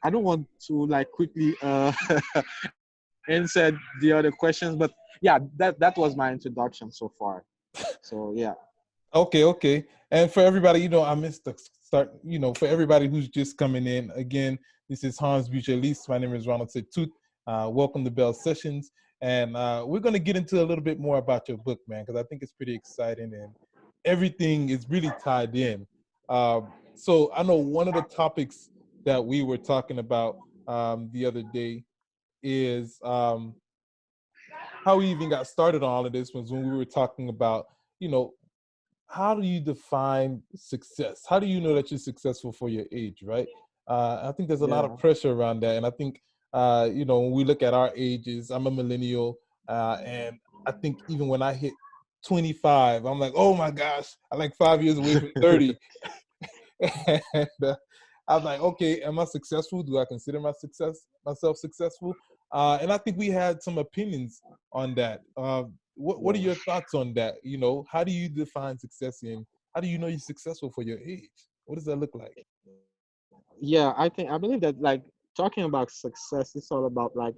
I don't want to like quickly answer the other questions, but yeah, that was my introduction so far. So yeah. Okay, okay. And for everybody, I missed the start, for everybody who's just coming in, again, this is Hans Beaugelus. My name is Ronald Setut. Welcome to BEL Sessions. And we're going to get into a little bit more about your book, man, because I think it's pretty exciting and everything is really tied in. So I know one of the topics that we were talking about the other day is how we even got started on all of this was when we were talking about, how do you define success? How do you know that you're successful for your age, right? I think there's a lot of Yeah. pressure around that. And I think, when we look at our ages, I'm a millennial, and I think even when I hit 25, I'm like, oh my gosh, I'm like 5 years away from 30. And I'm like, okay, am I successful? Do I consider myself successful? And I think we had some opinions on that. What are Yeah. your thoughts on that? How do you define success and how do you know you're successful for your age? What does that look like? Yeah, I believe that like talking about success is all about like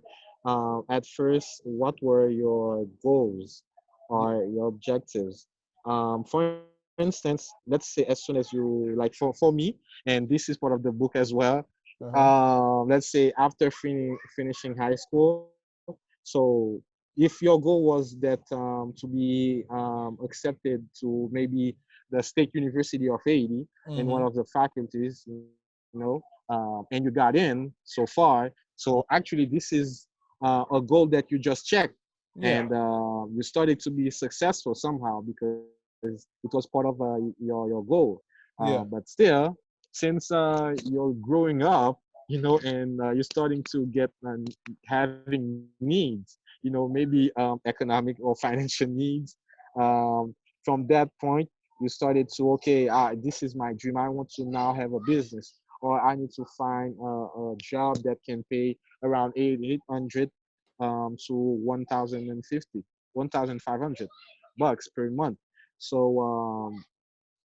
at first what were your goals Yeah. or your objectives. For instance, let's say as soon as you like for me, and this is part of the book as well. Uh-huh. Let's say after finishing high school, so if your goal was that to be accepted to maybe the State University of Haiti in one Mm-hmm. of the faculties, and you got in so far. So actually, this is a goal that you just checked, Yeah. and you started to be successful somehow because it was part of your goal. But Yeah. still, since you're growing up, and you're starting to get having needs, maybe economic or financial needs. From that point, you started to okay, this is my dream. I want to now have a business, or I need to find a job that can pay around 800 to 1,050, 1,500 bucks per month. So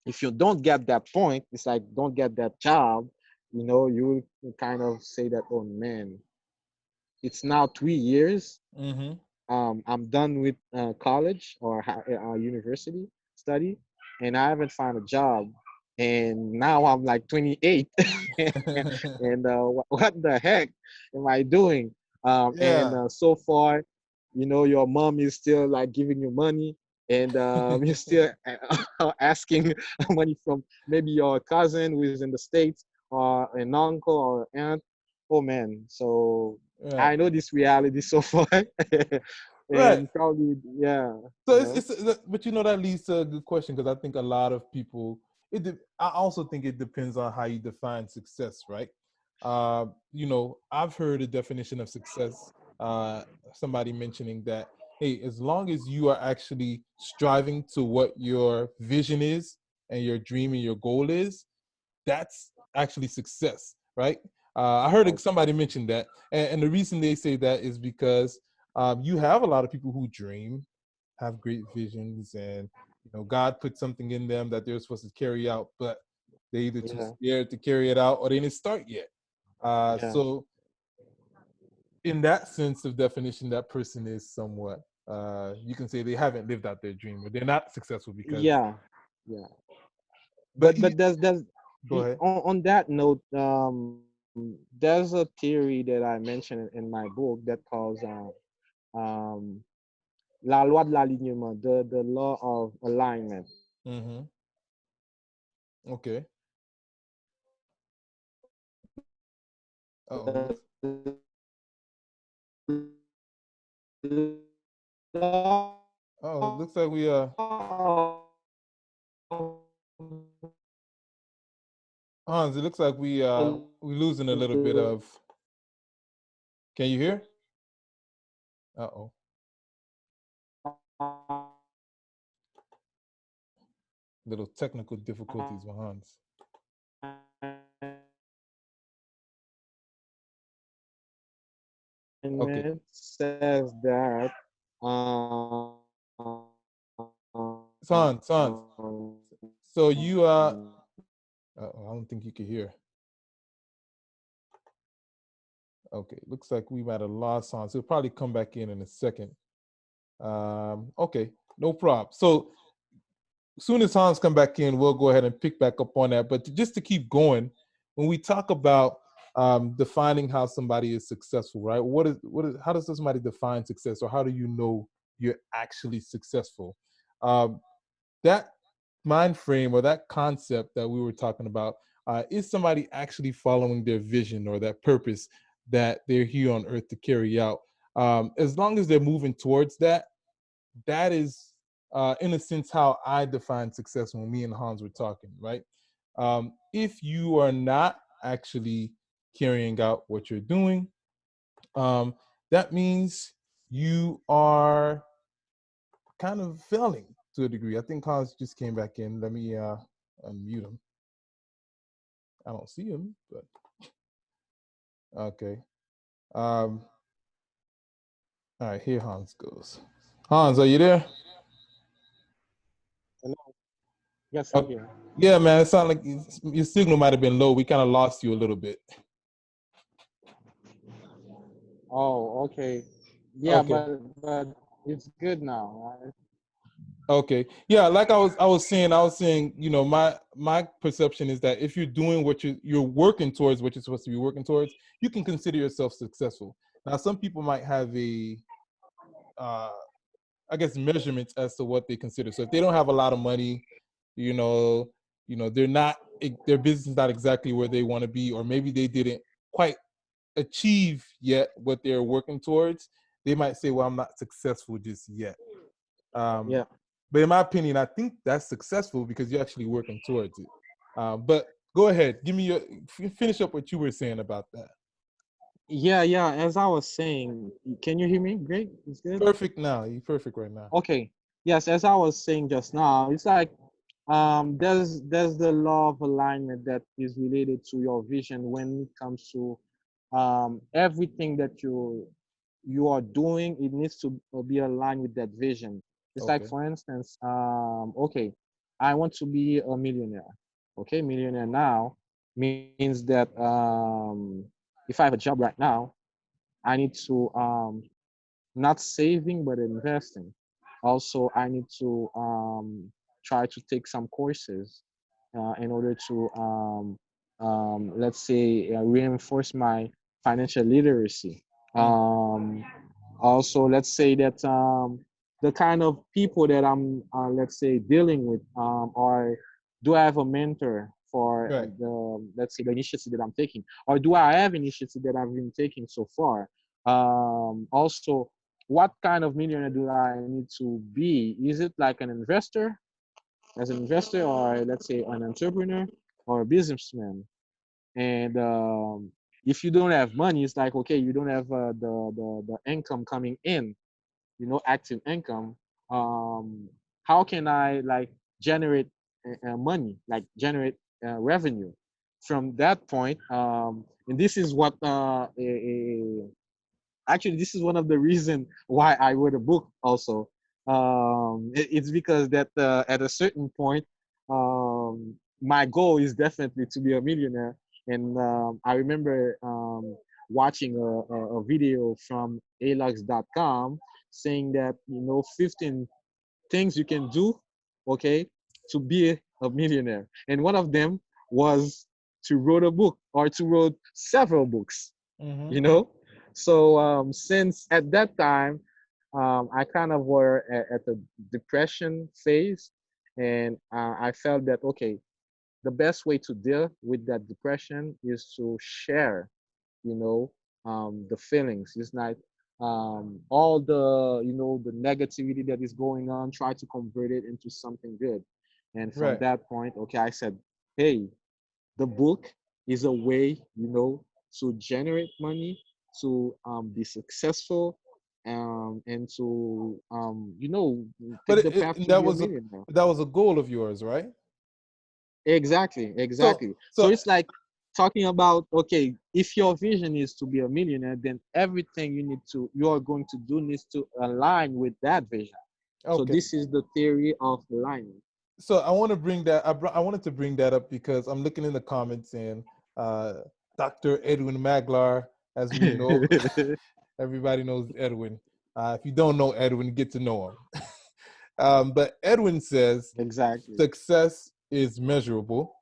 if you don't get that point, it's like don't get that job, you kind of say that, oh man, it's now 3 years. Mm-hmm. I'm done with college or university study, and I haven't found a job. And now I'm like 28, and what the heck am I doing? And Yeah. so far, your mom is still like giving you money, and you're still asking money from maybe your cousin who is in the States, or an uncle or aunt. Oh man, so Yeah. I know this reality so far, Right. and probably yeah, So but that leads to a good question because I think a lot of people. I also think it depends on how you define success, right? I've heard a definition of success. Somebody mentioning that, hey, as long as you are actually striving to what your vision is and your dream and your goal is, that's actually success, right? I heard okay, somebody mention that, and the reason they say that is because you have a lot of people who dream, have great visions, and God put something in them that they're supposed to carry out, but they either too yeah, scared to carry it out or they didn't start yet. yeah, So in that sense of definition, that person is somewhat you can say they haven't lived out their dream or they're not successful because yeah, yeah. but But there's go ahead. on that note, there's a theory that I mentioned in my book that calls um, la loi de l'alignement, the law of alignment. Mm-hmm. Okay. Oh, looks. Oh, looks like Hans. It looks like we losing a little bit of. Can you hear? Uh-oh. Little technical difficulties with Hans. Okay. Says that Hans. So you I don't think you can hear. Okay, looks like we might have lost Hans. He'll probably come back in a second. Okay, no problem. So as soon as Hans come back in, we'll go ahead and pick back up on that. But just to keep going, when we talk about defining how somebody is successful, right? How does somebody define success, or how do you know you're actually successful? Um, that mind frame or that concept that we were talking about, is somebody actually following their vision or that purpose that they're here on earth to carry out? As long as they're moving towards that, that is, in a sense, how I define success when me and Hans were talking, right? If you are not actually carrying out what you're doing, um, that means you are kind of failing to a degree. I think Hans just came back in. Let me unmute him. I don't see him, but okay. All right, here Hans goes. Hans, are you there? Hello. Yes, I'm Oh, here. yeah, man. It sounded like your signal might have been low. We kind of lost you a little bit. Oh, okay. Yeah, Okay. but it's good now, right? Okay. Yeah, like I was saying, my perception is that if you're doing what you're working towards what you're supposed to be working towards, you can consider yourself successful. Now, some people might have a uh I guess measurements as to what they consider. So if they don't have a lot of money, you know, they're not, their business is not exactly where they want to be, or maybe they didn't quite achieve yet what they're working towards, they might say, well, I'm not successful just yet. Um, Yeah. but in my opinion, I think that's successful because you're actually working towards it. But go ahead, give me finish up what you were saying about that. Yeah. As I was saying, can you hear me? Great. It's good. Perfect now. You're perfect right now. Okay. Yes, as I was saying just now, it's like there's the law of alignment that is related to your vision when it comes to everything that you are doing. It needs to be aligned with that vision. It's like, Okay. for instance, okay, I want to be a millionaire. Okay, millionaire now means that if I have a job right now, I need to not saving but investing. Also, I need to try to take some courses in order to let's say reinforce my financial literacy. Mm. Um, Also, let's say that the kind of people that I'm let's say dealing with, or do I have a mentor for Right. the, let's say, the initiative that I'm taking, or do I have initiative that I've been taking so far? Also, what kind of millionaire do I need to be? Is it like an investor, as an investor, or let's say an entrepreneur or a businessman? And if you don't have money, it's like, okay, you don't have the income coming in, active income. How can I like generate money, like generate revenue? From that point, and this is what actually this is one of the reason why I wrote a book also. It's because that at a certain point, my goal is definitely to be a millionaire. And I remember watching a video from alux.com saying that 15 things you can do, okay, to be a millionaire. And one of them was to write a book or to write several books, Mm-hmm. you know. So since at that time, I kind of were at the depression phase, and I felt that, okay, the best way to deal with that depression is to share, you know, the feelings. It's like all the, the negativity that is going on, try to convert it into something good. And from Right. that point, okay, I said, hey, the book is a way, to generate money, to be successful, and to, But take the path to that be a was millionaire. a goal of yours, right? Exactly, So exactly. So so it's like talking about, okay, if your vision is to be a millionaire, then everything you're going to do needs to align with that vision. So okay. this is the theory of alignment. So I want to bring that. I wanted to bring that up because I'm looking in the comments and uh, Dr. Edwin Maglar. as we know, everybody knows Edwin. If you don't know Edwin, get to know him. But Edwin says Exactly. success is measurable.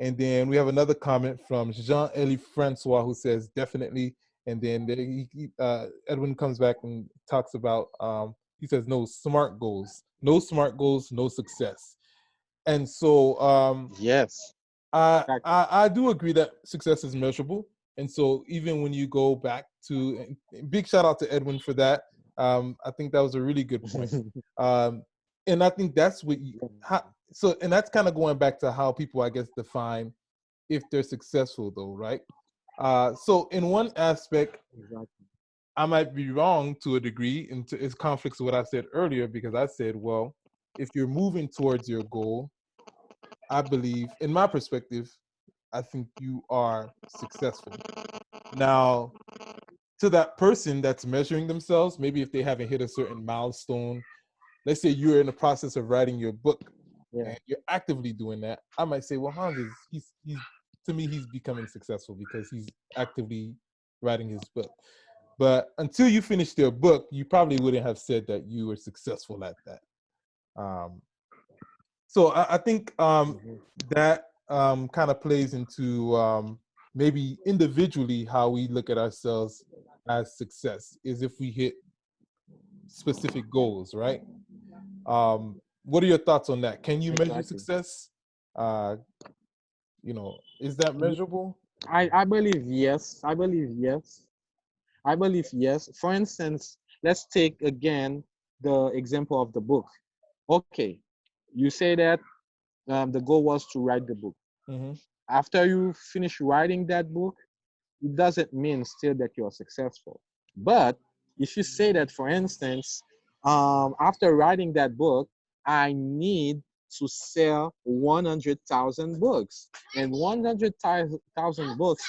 And then we have another comment from Jean-Élie Francois who says definitely. And then Edwin comes back and talks about, he says, no smart goals. No smart goals, no success. And so Yes. I, Exactly. I do agree that success is measurable. And so even when you go back to, big shout out to Edwin for that. I think that was a really good point. And I think that's what and that's kind of going back to how people, I guess, define if they're successful though, right? So in one aspect, Exactly. I might be wrong to a degree, and it conflicts with what I said earlier, because I said, well, if you're moving towards your goal, I believe, in my perspective, I think you are successful. Now, to that person that's measuring themselves, maybe if they haven't hit a certain milestone, let's say you're in the process of writing your book Yeah. and you're actively doing that, I might say, well, Hans he's to me, he's becoming successful because he's actively writing his book. But until you finished your book, you probably wouldn't have said that you were successful at that. Um, so I think Mhm. that kind of plays into maybe individually how we look at ourselves as success is if we hit specific goals, right? What are your thoughts on that? Can you measure Exactly. success? Uh, is that Ye- measurable? I believe yes. I believe yes. I believe yes. For instance, let's take again the example of the book. Okay, you say that the goal was to write the book. Mm-hmm. After you finish writing that book, it doesn't mean still that you're successful. But if you say that, for instance, after writing that book, I need to sell 100,000 books, and 100,000 books,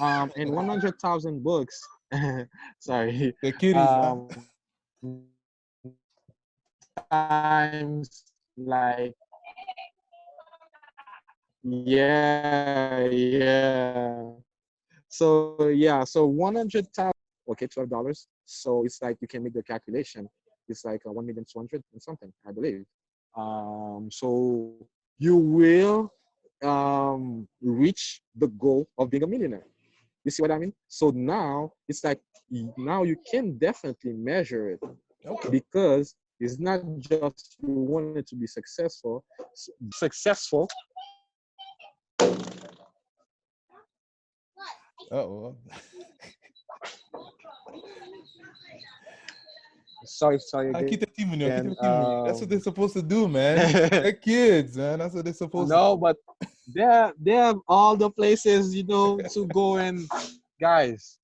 and 100,000 books, sorry, The kitties, huh? times like, yeah. So yeah, so 100,000, okay, $12. So it's like you can make the calculation. It's like 1,200,000 and something, I believe. So you will reach the goal of being a millionaire. You see what I mean? So now it's like now you can definitely measure it Okay. because it's not just you wanted to be successful. Uh-oh. Sorry Keep the again. team in you. Keep the team in you. That's what they're supposed to do, man. They're kids, man. That's what they're supposed to No, do. but they have all the places, to go, and guys,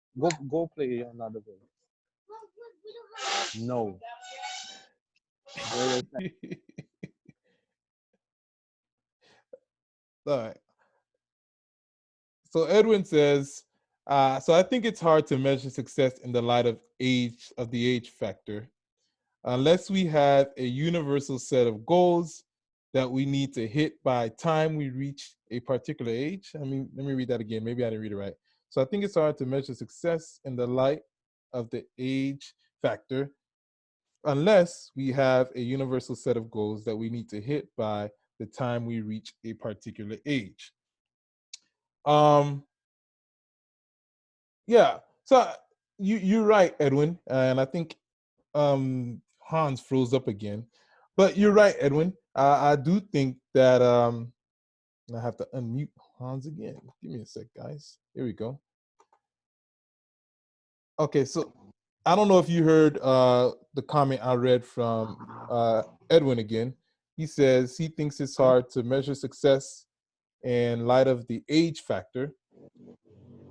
go play another game. No. Wait a All right. So Edwin says, so I think it's hard to measure success in the light of the age factor, unless we have a universal set of goals that we need to hit by time we reach a particular age. I mean, let me read that again. Maybe I didn't read it right. So I think it's hard to measure success in the light of the age factor, unless we have a universal set of goals that we need to hit by the time we reach a particular age. Um, Yeah. So you're right, Edwin, and I think Hans froze up again, but you're right, Edwin. I do think that I have to unmute Hans again. Give me a sec, guys. Here we go. Okay, so I don't know if you heard the comment I read from Edwin again. He says he thinks it's hard to measure success in light of the age factor,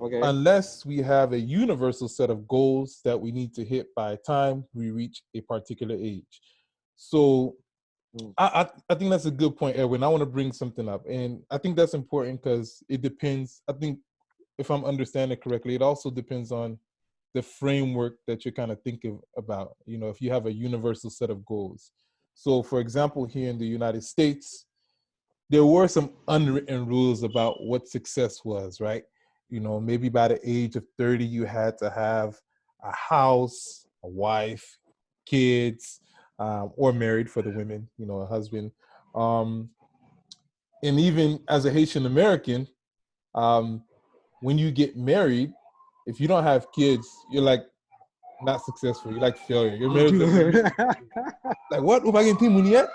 Okay. unless we have a universal set of goals that we need to hit by the time we reach a particular age. So Mm. I think that's a good point, Edwin. I want to bring something up. And I think that's important because it depends. I think if I'm understanding correctly, it also depends on the framework that you're kind of thinking about. If you have a universal set of goals. So, for example, here in the United States, there were some unwritten rules about what success was, right? You know, maybe by the age of 30, you had to have a house, a wife, kids, or married for the women, you know, a husband. Um, and even as a Haitian American, um, when you get married, if you don't have kids, you're like not successful. You're like failure. Your marriage doesn't mean like what? If I get money yet?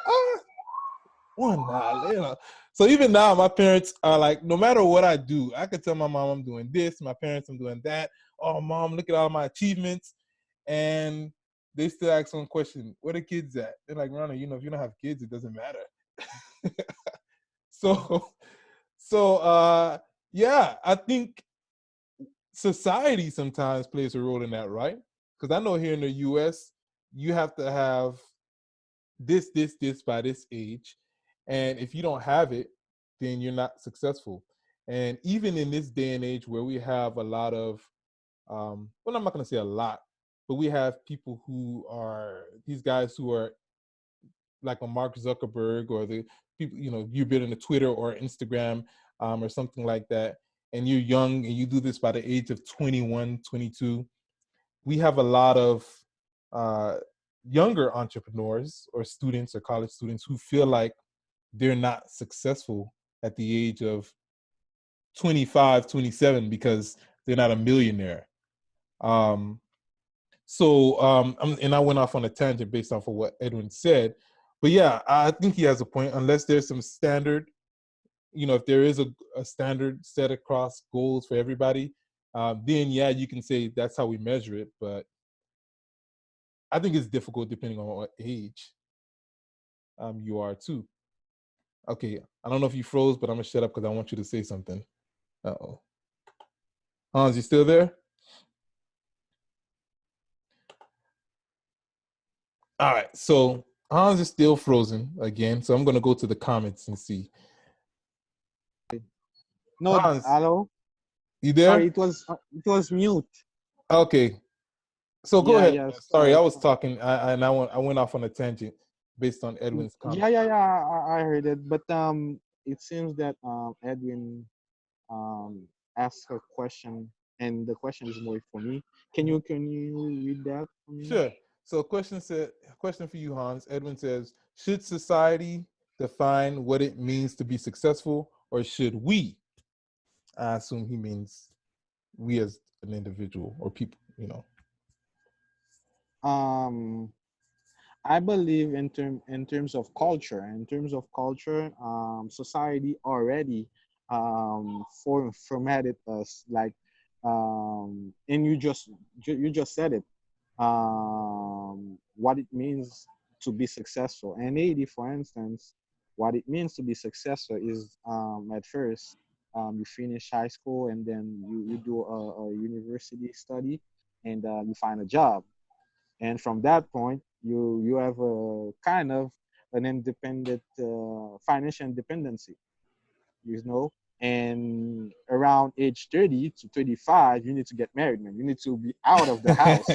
One nah, you know. So even now, my parents are like, no matter what I do, I could tell my mom I'm doing this, my parents I'm doing that. Oh, mom, look at all my achievements, and they still ask one question: where the kids at? They're like, Ronald, you know, if you don't have kids, it doesn't matter. so, so yeah, I think society sometimes plays a role in that, right? Because I know here in the U.S., you have to have this by this age, and if you don't have it, then you're not successful. And even in this day and age where we have a lot of, well, I'm not going to say a lot, but we have people who are these guys who are like a Mark Zuckerberg or the people, you know, you've been in a Twitter or Instagram or something like that, and you're young and you do this by the age of 21, 22. We have a lot of uh, younger entrepreneurs or students or college students who feel like they're not successful at the age of 25, 27 because they're not a millionaire. Um, and I went off on a tangent based off of what Edwin said. But yeah, I think he has a point. Unless there's some standard, you know, if there is a standard set across goals for everybody, then yeah, you can say that's how we measure it. But I think it's difficult depending on what age you are too. Okay, I don't know if you froze, but I'm gonna shut up because I want you to say something. Uh-oh. Hans, you still there? All right, so Hans is still frozen again, so I'm gonna go to the comments and see. No, Hans, hello. you Sorry, there? it was mute. Okay, so go Yeah, ahead. yeah. Sorry, I Sorry. was talking, I went off on a tangent based on Edwin's comment. Yeah, yeah, yeah. I heard it, but it seems that Edwin asked a question, and the question is more for me. Can you read that for me? Sure. So, question for you, Hans. Edwin says, should society define what it means to be successful, or should we? I assume he means we as an individual or people, you know. Um, I believe in terms of culture. In terms of culture, society already formatted us like, and you just said it. What it means to be successful. In Haiti, for instance, what it means to be successful is, at first, you finish high school and then you do a university study, and you find a job, and from that point you have a kind of an independent, financial independency, you know. And around age 30 to 35, you need to get married, man. You need to be out of the house.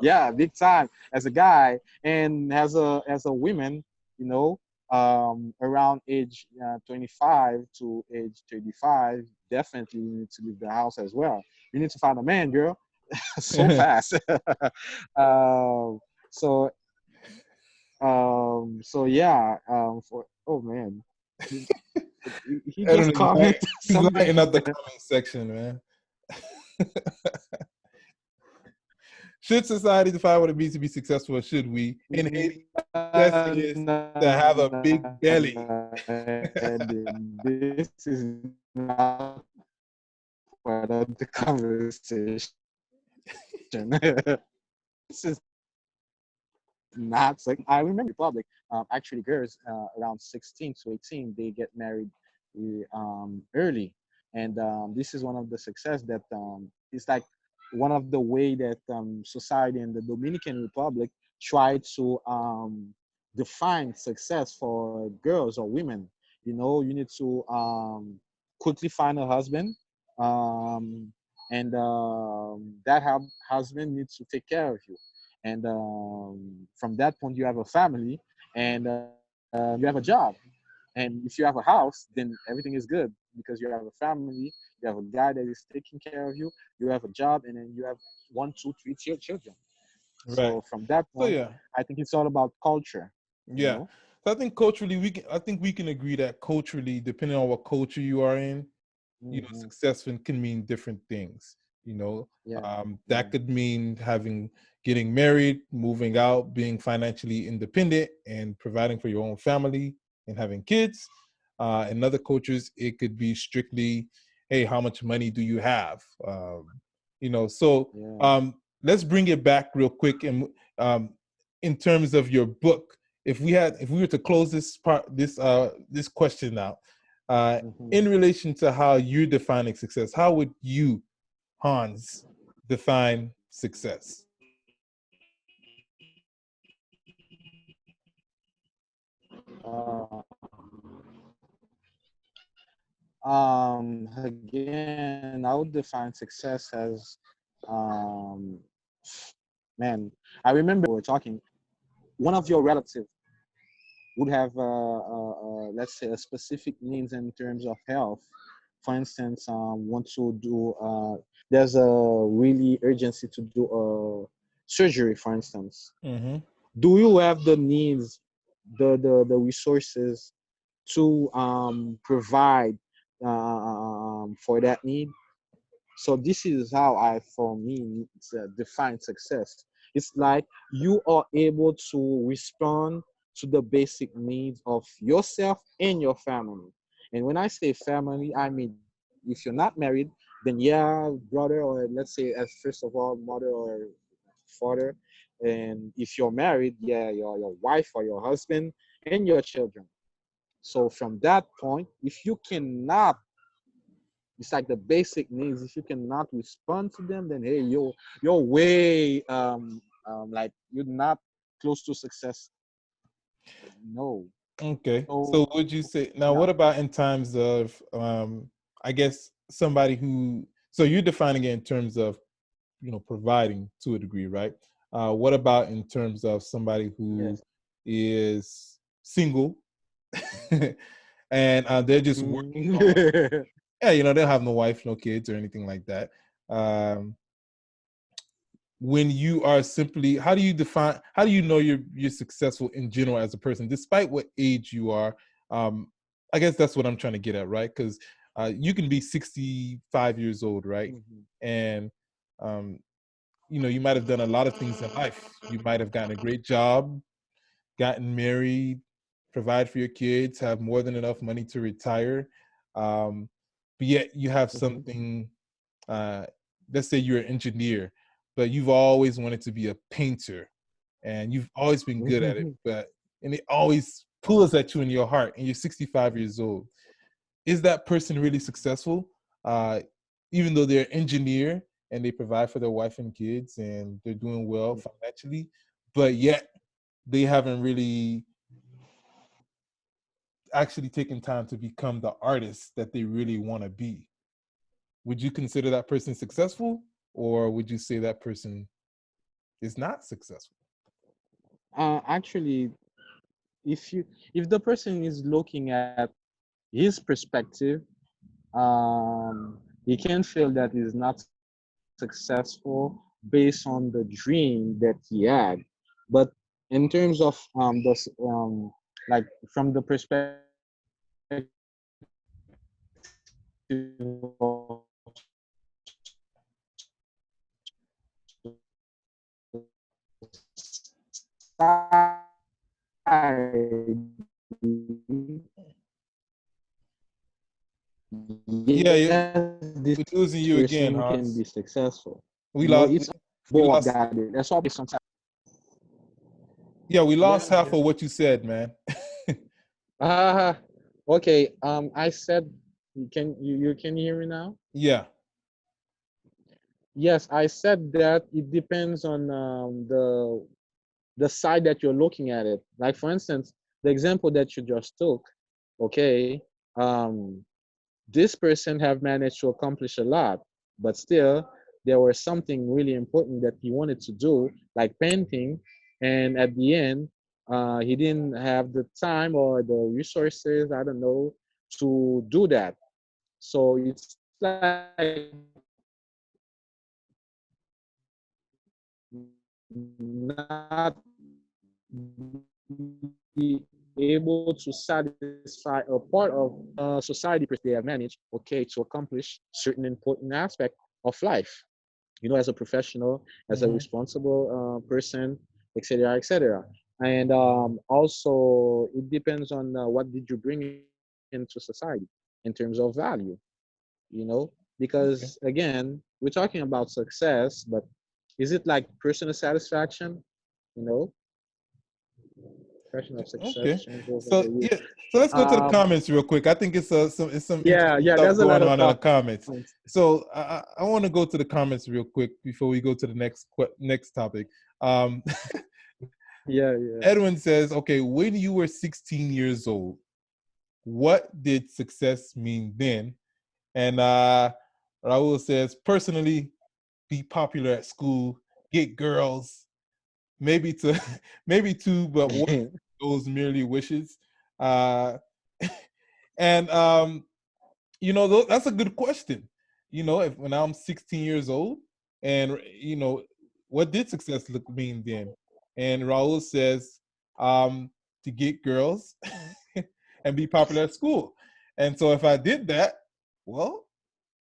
Yeah, big time, as a guy. And as a woman, you know, around age 25 to age 35, definitely you need to leave the house as well. You need to find a man, girl. So fast. um, so so yeah, for oh man, he, he Edwin just is light, commented he's something. lighting up the comment section, man. Should society define what it means to be successful, or should we? In Haiti, success No, is to no, have a big no, belly. Eddie. This is not part of the conversation. This is not like I remember Republic. Actually, girls around 16 to 18 they get married early, and this is one of the success that it's like one of the way that society in the Dominican Republic try to define success for girls or women. You know, you need to quickly find a husband, um, and that husband needs to take care of you, and from that point you have a family, and you have a job. And if you have a house, then everything is good because you have a family, you have a guy that is taking care of you, you have a job, and then you have one, two, three children. Right. So from that So point, yeah, I think it's all about culture, you yeah. know? So I think culturally, I think we can agree that culturally, depending on what culture you are in, Hmm. success can mean different things. Yeah, That yeah. could mean getting married, moving out, being financially independent, and providing for your own family and having kids. In other cultures, it could be strictly, hey, how much money do you have? So Yeah. let's bring it back real quick, and in terms of your book, if we were to close this question out, Hmm. in relation to how you're defining success, how would you, Hans, define success? Again, I would define success as, um, man, I remember we were talking, one of your relatives would have, let's say, a specific needs in terms of health. For instance, want to do, there's a really urgency to do a surgery, for instance. Mm-hmm. Do you have the needs, the resources to provide for that need? So this is how I, for me, define success. It's like you are able to respond to the basic needs of yourself and your family. And when I say family, I mean if you're not married, then yeah, brother, or let's say as first of all, mother or father. And if you're married, yeah, your wife or your husband and your children. So from that point, if you cannot, it's like the basic needs. If you cannot respond to them, then hey, you're way like you're not close to success. No. Okay. So So would you say now yeah. what about in times of I guess somebody so you're defining it in terms of providing to a degree, right? What about in terms of somebody who Yes. is single and they're just working on Mhm. yeah, they don't have no wife, no kids or anything like that. Um, when you are simply how do you know you're successful in general as a person despite what age you are? um I guess that's what I'm trying to get at, right? Because you can be 65 years old, right? Mhm. And um you might have done a lot of things in life. You might have gotten a great job, gotten married, provide for your kids, have more than enough money to retire. But yet you have Mhm. something, uh, let's say you're an engineer, but you've always wanted to be a painter and you've always been good at it, Mhm. and it always pulls at you in your heart and you're 65 years old. Is that person really successful? Uh, Even though they're an engineer and they provide for their wife and kids and they're doing well financially, but yet they haven't really actually taken time to become the artist that they really want to be. Would you consider that person successful, or would you say that person is not successful? Actually, if you if the person is looking at his perspective, he can feel that he's not successful based on the dream that he had. But in terms of like from the perspective Yeah, yes, this we're person losing can you be again, successful. Hans. We It's lost. We both lost. that. That's all based on. Yeah, we lost Yes, half yes. of what you said, man. Ah, okay. I said, you can hear me now? Yeah. Yes, I said that it depends on the side that you're looking at it. Like for instance, the example that you just took, okay, this person have managed to accomplish a lot, but still there was something really important that he wanted to do, like painting, and at the end He didn't have the time or the resources, I don't know, to do that. So it's like not be able to satisfy a part of society per se they have managed, okay, to accomplish certain important aspect of life, as a professional, as a Mm-hmm. responsible person, etc., etc. And also, it depends on what did you bring into society in terms of value, you know, because Okay. again, we're talking about success, but is it like personal satisfaction? You know, question of success Okay. change over So the years. yeah. So let's go to the Um, comments real quick. I think it's some yeah, interesting yeah, stuff there's a going lot of on in the comments. comments. So I want to go to the comments real quick before we go to the next topic. Um, Yeah, yeah. Edwin says, "Okay, when you were 16 years old, what did success mean then?" And Raul says, "Personally, be popular at school, get girls, maybe to maybe two, but what those merely wishes." Uh, and that's a good question. If when I'm 16 years old, and what did success look mean then? And Raul says, to get girls and be popular at school. And so if I did that, well,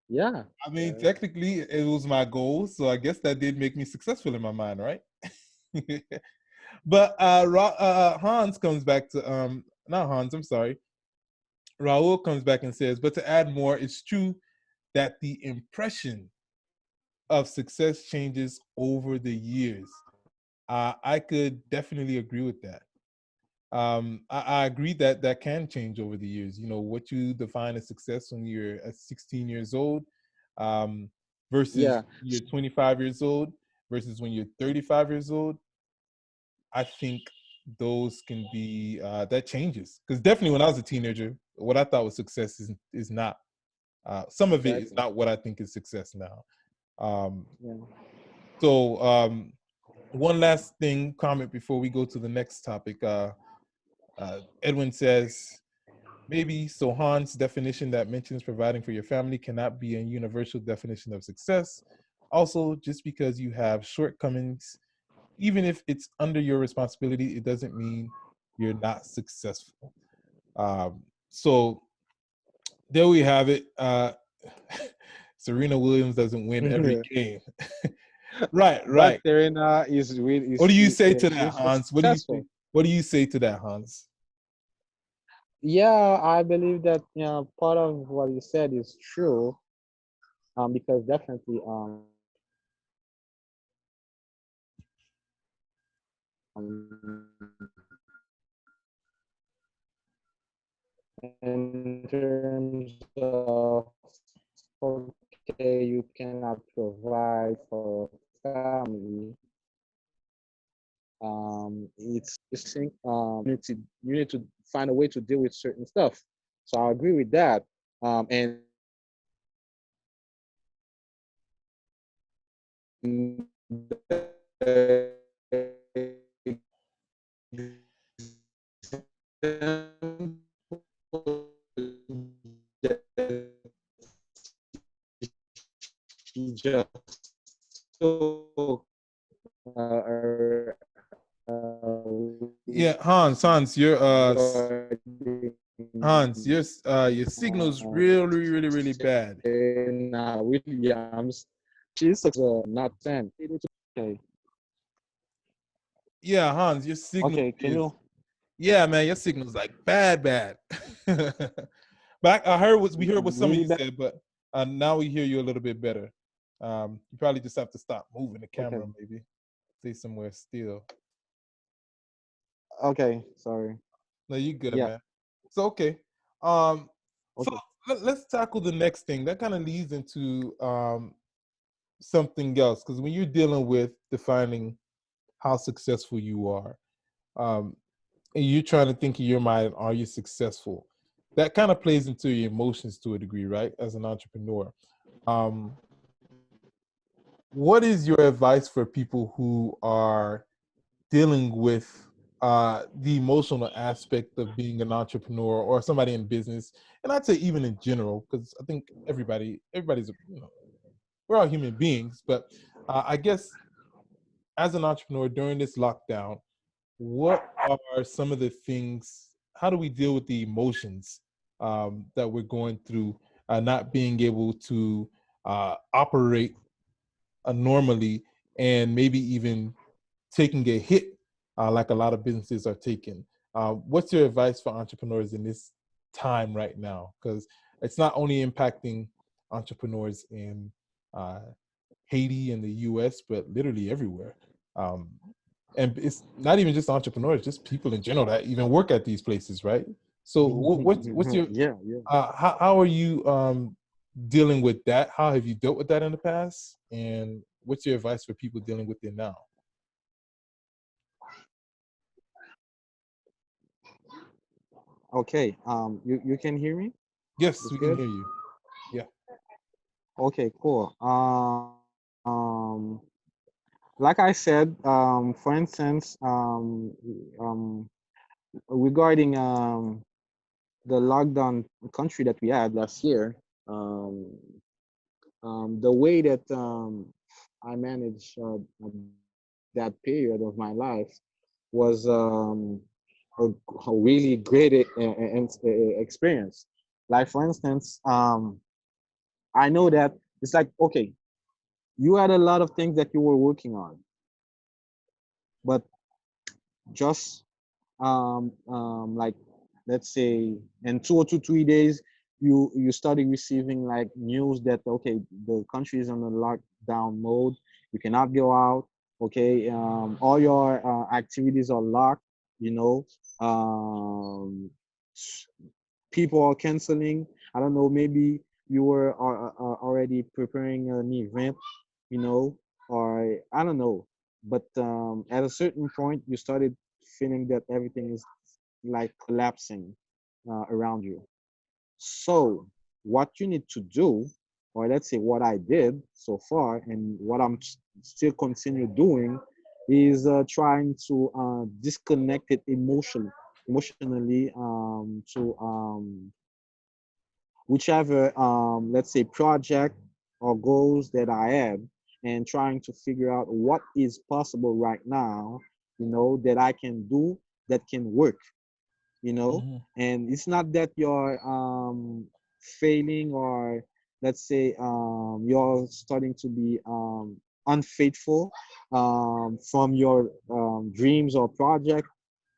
Yeah, I mean, yeah, technically it was my goal, so I guess that did make me successful in my mind, right? But Hans comes back to not Hans, I'm sorry. Raul comes back and says, but to add more, it's true that the impression of success changes over the years. I could definitely agree with that. I agree that that can change over the years. What you define as success when you're at 16 years old, um, versus yeah. you're 25 years old versus when you're 35 years old. I think those can be that changes, because definitely when I was a teenager, what I thought was success is not. Some of it is Exactly. not what I think is success now. Um, Yeah. so one last thing, comment before we go to the next topic. Edwin says, maybe so Hans' definition that mentions providing for your family cannot be a universal definition of success. Also, just because you have shortcomings, even if it's under your responsibility, it doesn't mean you're not successful. So there we have it. Serena Williams doesn't win every game. Right, But right. Serena is really What do you say to extremely that, Hans? What do you successful. say? What do you say to that, Hans? Yeah, I believe that part of what you said is true. Because definitely in terms of, okay, you cannot provide for family. It's you need to find a way to deal with certain stuff. So I agree with that. And he just took Yeah, Hans, regarding your signal's really, really, really bad. Serena Williams. She's not 10. Okay, Yeah, Hans, your signal okay, can is you? yeah, man, your signal's like bad, bad. But I heard what we heard what some of Really you bad? said, but now we hear you a little bit better. You probably just have to stop moving the camera, Okay, maybe stay somewhere still. okay, sorry. No, you good, Yeah, man. So okay, so okay. let's tackle the next thing. That kind of leads into something else, because when you're dealing with defining how successful you are, um, and you're trying to think in your mind, are you successful? That kind of plays into your emotions to a degree, right? As an entrepreneur. Um, what is your advice for people who are dealing with the emotional aspect of being an entrepreneur or somebody in business, and I'd say even in general, because I think everybody's we're all human beings, but I guess as an entrepreneur during this lockdown, what are some of the things? How do we deal with the emotions that we're going through, not being able to operate normally, and maybe even taking a hit like a lot of businesses are taking? What's your advice for entrepreneurs in this time right now? Because it's not only impacting entrepreneurs in uh, Haiti and the US, but literally everywhere. Um, and it's not even just entrepreneurs, just people in general that even work at these places, right? So what's your Yeah, yeah. how are you dealing with that? How have you dealt with that in the past? And what's your advice for people dealing with it now? Okay. You can hear me? Yes, It's we can good. hear you. Yeah. Okay, cool. Like I said, for instance, regarding the lockdown country that we had last year, um, the way that I managed that period of my life was a really great experience. Like for instance, I know that it's like okay, you had a lot of things that you were working on, but just like let's say in 2 or 3 days you started receiving like news that okay the country is on a lockdown mode, you cannot go out, okay, all your activities are locked, you know, um, people are canceling. I don't know, maybe you were already preparing an event, you know, or I don't know. But at a certain point, you started feeling that everything is like collapsing around you. So, what you need to do, or let's say what I did so far, and what I'm still continue doing, is trying to disconnect it emotionally to whichever let's say project or goals that I had, and trying to figure out what is possible right now, you know, that I can do that can work, you know. Mm-hmm. And it's not that you're failing, or let's say you're starting to be unfaithful from your dreams or project,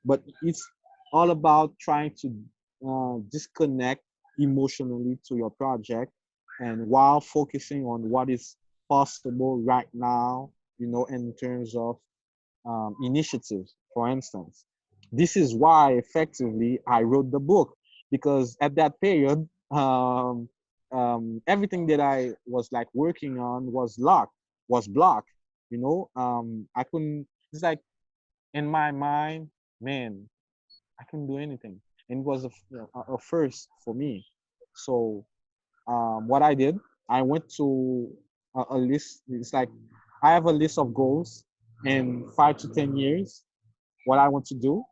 but it's all about trying to disconnect emotionally to your project, and while focusing on what is possible right now, you know, in terms of initiatives, for instance. This is why effectively I wrote the book, because at that period, everything that I was like working on was locked, was blocked. You know, I couldn't. It's like in my mind, man, I couldn't do anything, and it was a first for me. So what I did, I went to a list. It's like I have a list of goals in 5 to 10 years, what I want to do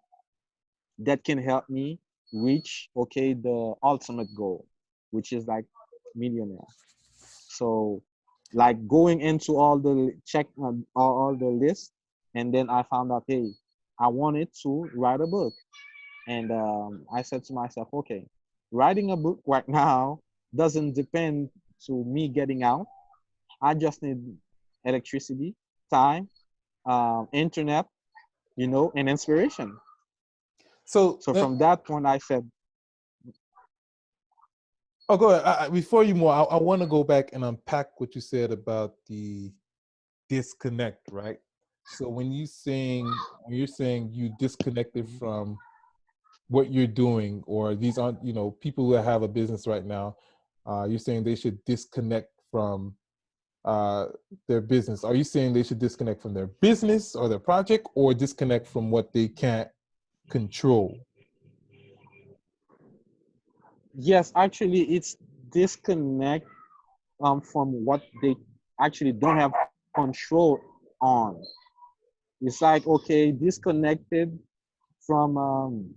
that can help me reach okay the ultimate goal, which is like millionaire. So like going into all the check all the lists, and then I found out, hey, I wanted to write a book, and I said to myself, okay, writing a book right now doesn't depend to me getting out. I just need electricity, time, internet, you know, and inspiration. So, So from that point, I said, oh, go ahead. Before you more, I want to go back and unpack what you said about the disconnect, right? So when you're saying you disconnected from what you're doing, or these aren't, people who have a business right now, you're saying they should disconnect from uh, their business. Are you saying they should disconnect from their business or their project, or disconnect from what they can't control? yes, actually, it's disconnect from what they actually don't have control on. It's like, okay, disconnected from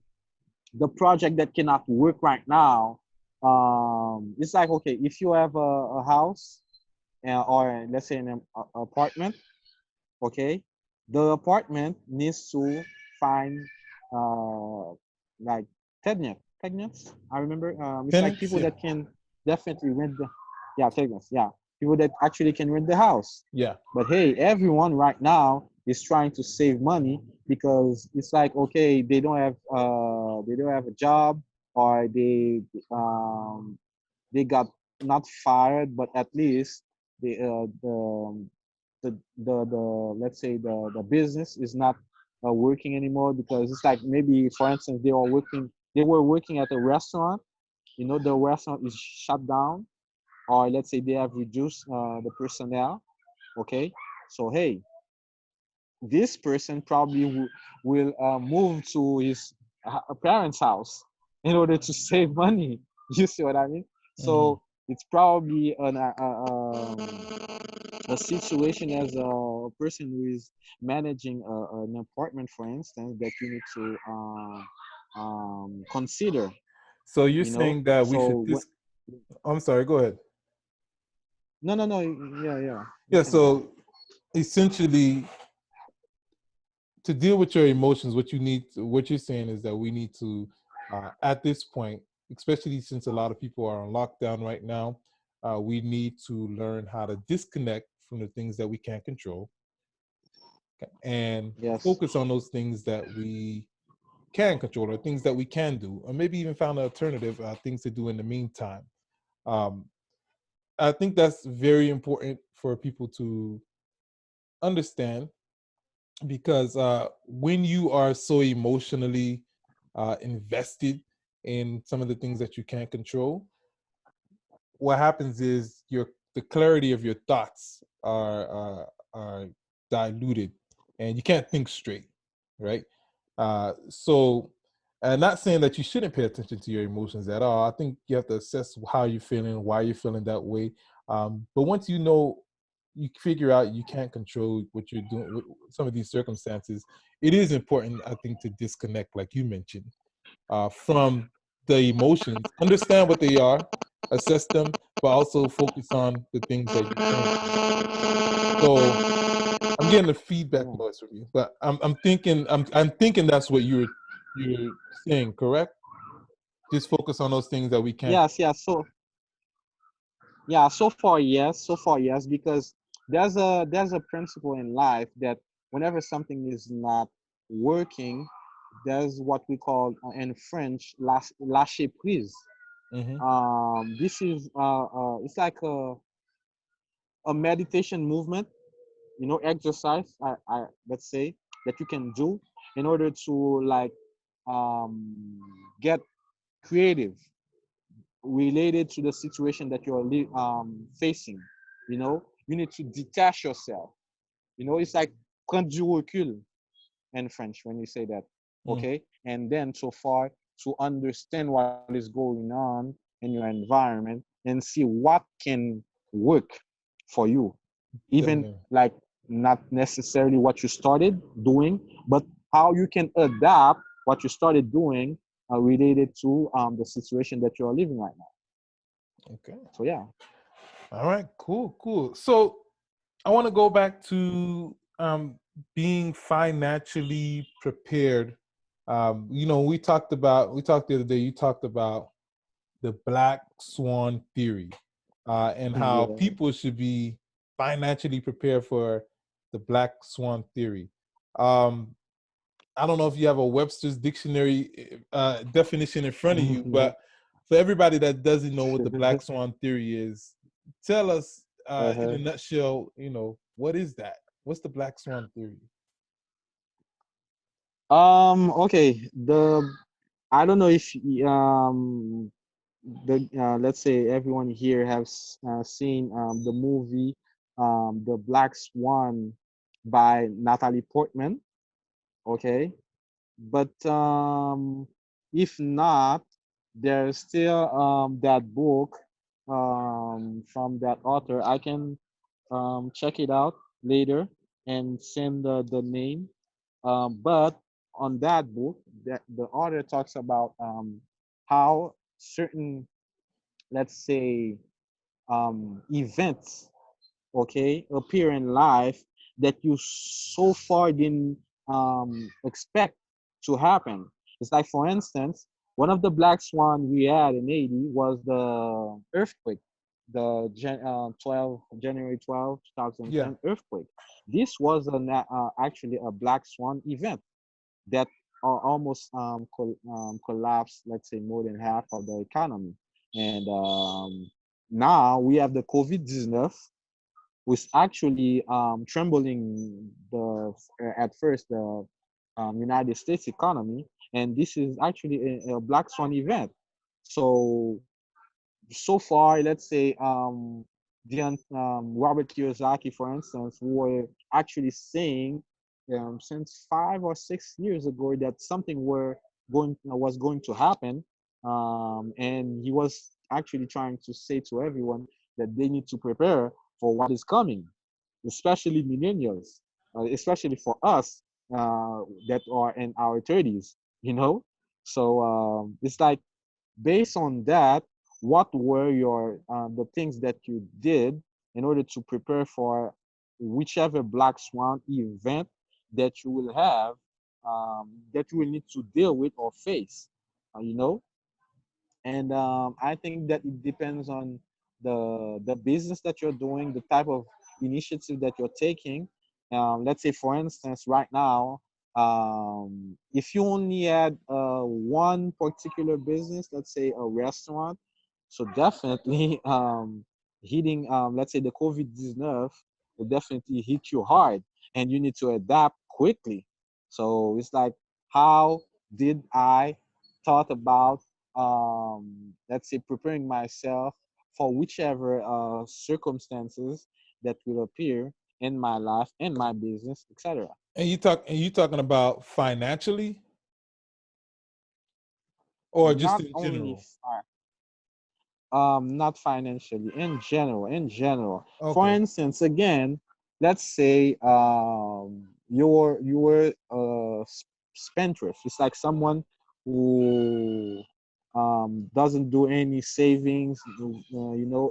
the project that cannot work right now. It's like, okay, if you have a house, or let's say an apartment, okay, the apartment needs to find uh like tenants. I remember, it's like Tenants, people yeah, that can definitely rent the, yeah, tenants, yeah, people that actually can rent the house. yeah. But hey, everyone right now is trying to save money, because it's like, okay, they don't have a job, or they got not fired, but at least the let's say the business is not working anymore, because it's like, maybe for instance, they were working at a restaurant, the restaurant is shut down, or let's say they have reduced the personnel, okay, so hey, this person probably will move to his parents' house in order to save money. You see what I mean? Hmm. So it's probably a situation as a person who is managing an apartment, for instance, that you need to consider. So you're You know, saying that we so should I'm sorry, go ahead. no, yeah, yeah, you Yeah, can go. so essentially to deal with your emotions, what you're saying is that we need to, at this point, especially since a lot of people are on lockdown right now, we need to learn how to disconnect from the things that we can't control and Yes, focus on those things that we can control or things that we can do, or maybe even find an alternative things to do in the meantime. Um, I think that's very important for people to understand because when you are so emotionally invested in some of the things that you can't control, what happens is your the clarity of your thoughts are diluted, and you can't think straight, right? So, not saying that you shouldn't pay attention to your emotions at all. I think you have to assess how you're feeling, why you're feeling that way. But once you know, you figure out you can't control what you're doing with some of these circumstances. It is important, I think, to disconnect, like you mentioned, from the emotions, understand what they are, assess them, but also focus on the things that you can control. So I'm getting a feedback yeah. noise from you, but I'm thinking that's what you're saying, correct? Just focus on those things that we can't. Yes, yeah. So yeah, so far yes, because there's a principle in life that whenever something is not working, there's what we call in French lâcher prise. Mm-hmm. This is it's like a meditation movement, exercise. Let's say that you can do in order to like um, get creative related to the situation that you're facing. You need to detach yourself. It's like prendre du recul in French when you say that. Mm-hmm. Okay, and then so far to understand what is going on in your environment and see what can work for you, even Definitely. like not necessarily what you started doing, but how you can adapt what you started doing related to the situation that you're living right now. Okay. So yeah. All right. Cool. Cool. So I want to go back to being financially prepared. We talked the other day. You talked about the Black Swan Theory and how Yeah. people should be financially prepared for the Black Swan Theory. Um, I don't know if you have a Webster's dictionary definition in front of you, but for everybody that doesn't know what the Black Swan Theory is, tell us in a Uh-huh. nutshell, what is that? What's the Black Swan Theory? Okay. I don't know if the let's say everyone here has seen the movie The Black Swan by Natalie Portman. Okay, but if not, there's still that book from that author. I can check it out later and send the name. But on that book, that the author talks about how certain, let's say, events, okay, appear in life that you so far didn't expect to happen. It's like, for instance, one of the black swan we had in Haiti was the earthquake, the 12 January 12 Yeah. 2010 earthquake. This was actually a black swan event that almost collapsed, let's say, more than half of the economy. And now we have the COVID-19, was actually trembling at first the United States economy, and this is actually a black swan event. So so far, let's say Robert Kiyosaki, for instance, were actually saying since 5 or 6 years ago that something was going to happen, and he was actually trying to say to everyone that they need to prepare for what is coming, especially millennials, especially for us that are in our 30s, you know. So it's like, based on that, what were your the things that you did in order to prepare for whichever black swan event that you will have, that you will need to deal with or face, you know. And I think that it depends on the business that you're doing, the type of initiative that you're taking. Let's say, for instance, right now, if you only had one particular business, let's say a restaurant, so definitely hitting, let's say, the COVID-19 will definitely hit you hard, and you need to adapt quickly. So it's like, how did I thought about, let's say, preparing myself for whichever circumstances that will appear in my life, in my business, etc. And you talking about financially or just Not in only general? not financially, in general, for Okay. instance, again, let's say you're spendthrift. It's like someone who doesn't do any savings,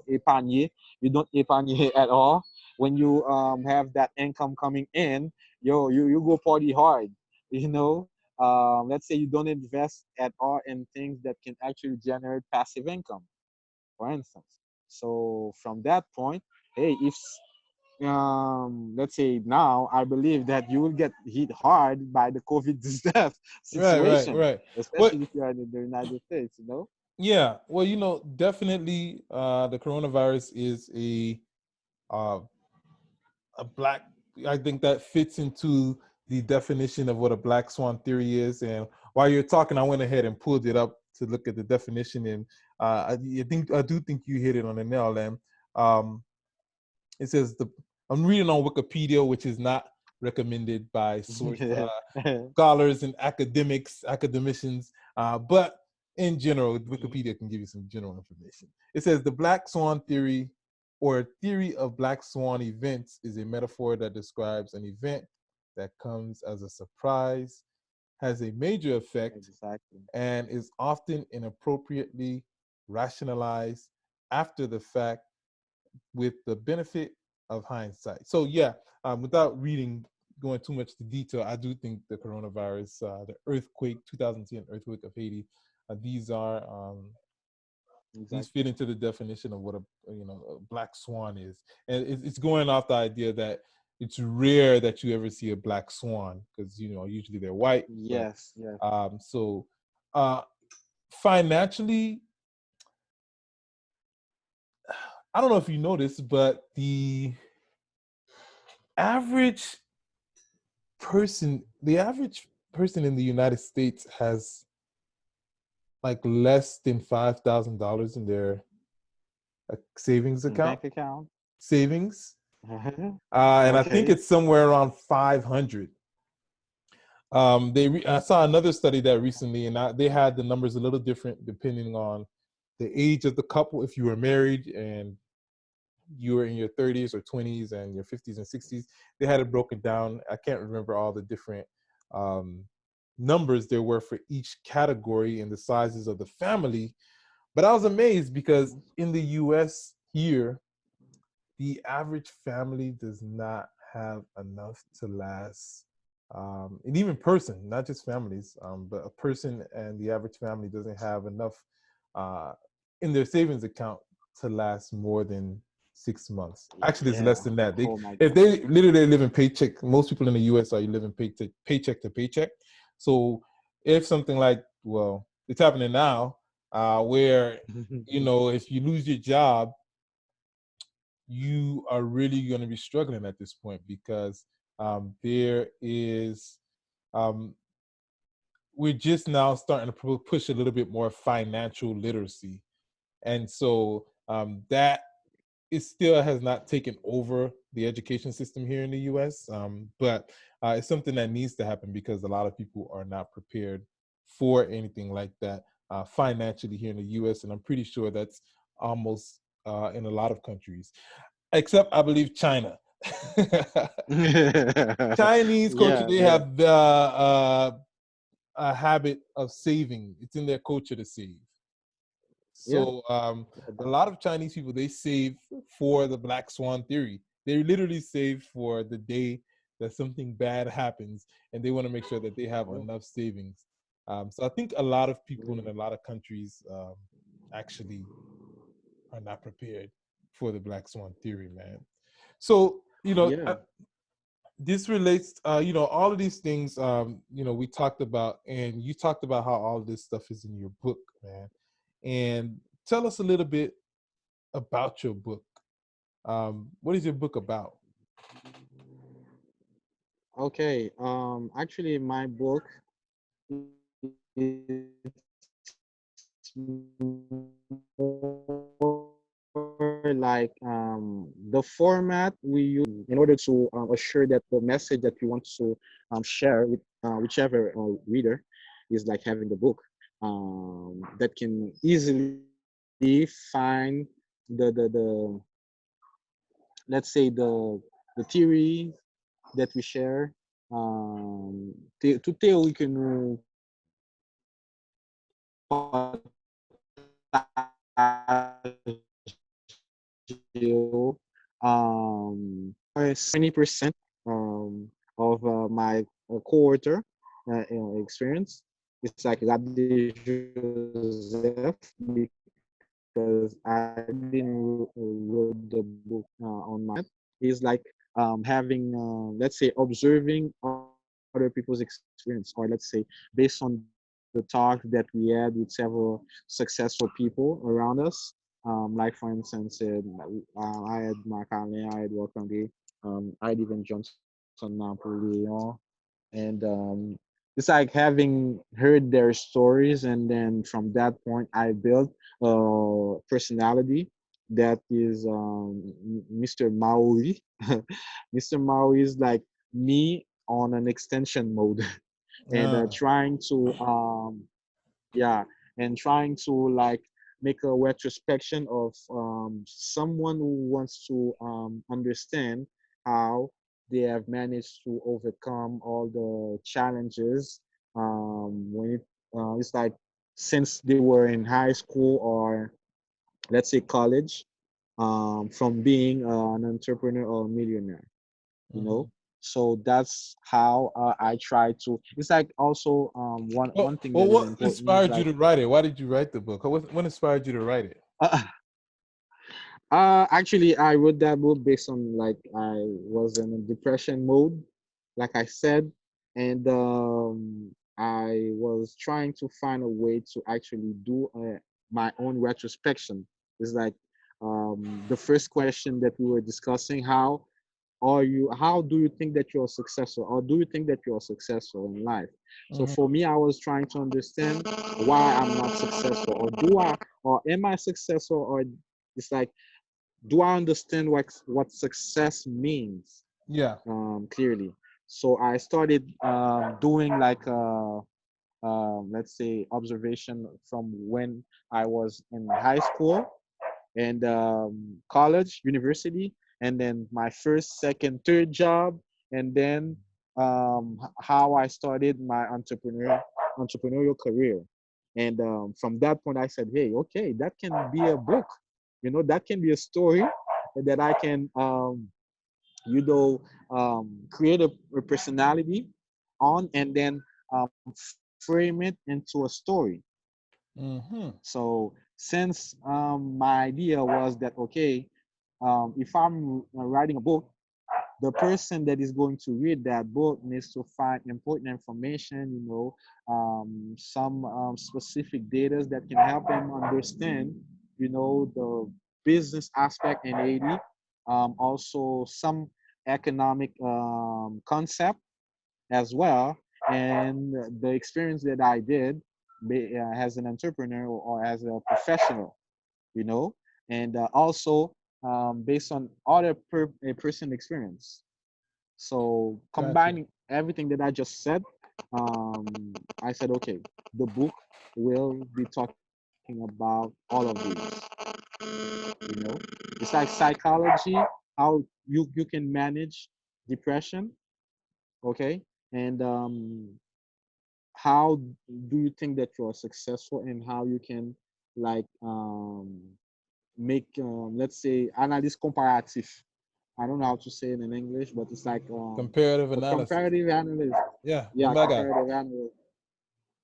épargner. You don't épargner at all. When you have that income coming in, you go party hard, you know. Let's say you don't invest at all in things that can actually generate passive income, for instance. So from that point, hey, if let's say now, I believe that you will get hit hard by the COVID death Right, right, situation, right. What? especially if you are in the United States, you know? Yeah. Well, definitely, the coronavirus is uh, a black. I think that fits into the definition of what a black swan theory is. And while you're talking, I went ahead and pulled it up to look at the definition, and I do think you hit it on the nail. And um, it says I'm reading on Wikipedia, which is not recommended by source scholars and academicians, but in general, Wikipedia can give you some general information. It says the Black Swan theory, or a theory of black swan events, is a metaphor that describes an event that comes as a surprise, has a major effect, Exactly. and is often inappropriately rationalized after the fact with the benefit of hindsight. So yeah, without going too much to detail, I do think the coronavirus, the earthquake, 2010 earthquake of Haiti, these are these Exactly. fit into the definition of what a black swan is, and it's going off the idea that it's rare that you ever see a black swan because usually they're white, but Yes, yes. so uh, financially, I don't know if you noticed, but the average the average person in the United States has like less than $5,000 in their savings account. Bank account. Savings, and I think Okay. it's somewhere around 500. I saw another study that recently, and they had the numbers a little different depending on the age of the couple. If you were married and you were in your 30s or 20s and your 50s and 60s, they had it broken down. I can't remember all the different um, numbers there were for each category and the sizes of the family. But I was amazed because in the US here, the average family does not have enough to last. And even person, not just families, but a person and the average family doesn't have enough uh, in their savings account to last more than 6 months. Actually, it's less Yeah. than that. They, Oh my if God. they literally live in paycheck, most people in the US are living paycheck to paycheck. So if something like, well, it's happening now, where, if you lose your job, you are really going to be struggling at this point because there is um, we're just now starting to push a little bit more financial literacy, and so that it still has not taken over the education system here in the US, but it's something that needs to happen because a lot of people are not prepared for anything like that financially here in the US, and I'm pretty sure that's almost in a lot of countries except I believe China. Chinese culture, Yeah, they yeah. have a habit of saving. It's in their culture to save. Yeah. So Yeah, a lot of Chinese people, they save for the Black Swan Theory. They literally save for the day that something bad happens, and they want to make sure that they have oh, enough savings. So I think a lot of people in really? a lot of countries actually are not prepared for the Black Swan Theory, man. So Yeah. this relates, all of these things, we talked about, and you talked about how all of this stuff is in your book, man. And tell us a little bit about your book. What is your book about? Okay. Actually, my book more like the format we use in order to assure that the message that we want to share with whichever reader is like having the book that can easily find the let's say the theory that we share to ter o que no almost 20% of my cohorter experience. It's like Rabbi Joseph because I didn't wrote the book on my own. Is like having let's say observing other people's experience, or let's say based on the talk that we had with several successful people around us. Like for instance, I had Mark Allen, I had Wakandi, I had even Johnson Napoleon, and it's like having heard their stories, and then from that point I built a personality that is Mr. Maui. Mr. Maui is like me on an extension mode and Ah, trying to yeah, and trying to like make a retrospection of someone who wants to understand how they have managed to overcome all the challenges when it's like since they were in high school or let's say college, from being an entrepreneur or a millionaire, you mhm. know. So that's how I try to. It's like also one thing Well, that is what important is inspired you like to write it? Why did you write the book? What inspired you to write it? uh, actually, I wrote that book based on like I was in a depression mode, like I said, and I was trying to find a way to actually do my own retrospection. It's like the first question that we were discussing: how do you think that you're successful, or do you think that you're successful in life? So Mhm. for me, I was trying to understand why I'm not successful, or am I successful, or it's like do I understand what success means Yeah. clearly? So I started doing like let's say observation from when I was in high school and college, university, and then my first, second, third job, and then how I started my entrepreneurial career. And from that point, I said, hey, okay, that can be a book. That can be a story that I can, you know, create a personality on, and then frame it into a story. Mm-hmm. So since my idea was that, okay, if I'm writing a book, the person that is going to read that book needs to find important information, some specific data that can help them understand, the business aspect in Haiti, also some economic concept as well, and the experience that I did as an entrepreneur or as a professional, you know, and also based on other person experience. So Gotcha. combining everything that I just said, um, I said, okay, the book will be talking about all of these. It's like psychology, how you can manage depression, okay, and how do you think that you are successful, and how you can like make let's say analysis comparative. I don't know how to say it in English, but it's like Comparative a analysis. comparative analysis. Yeah, Yeah, Omega. comparative analysis.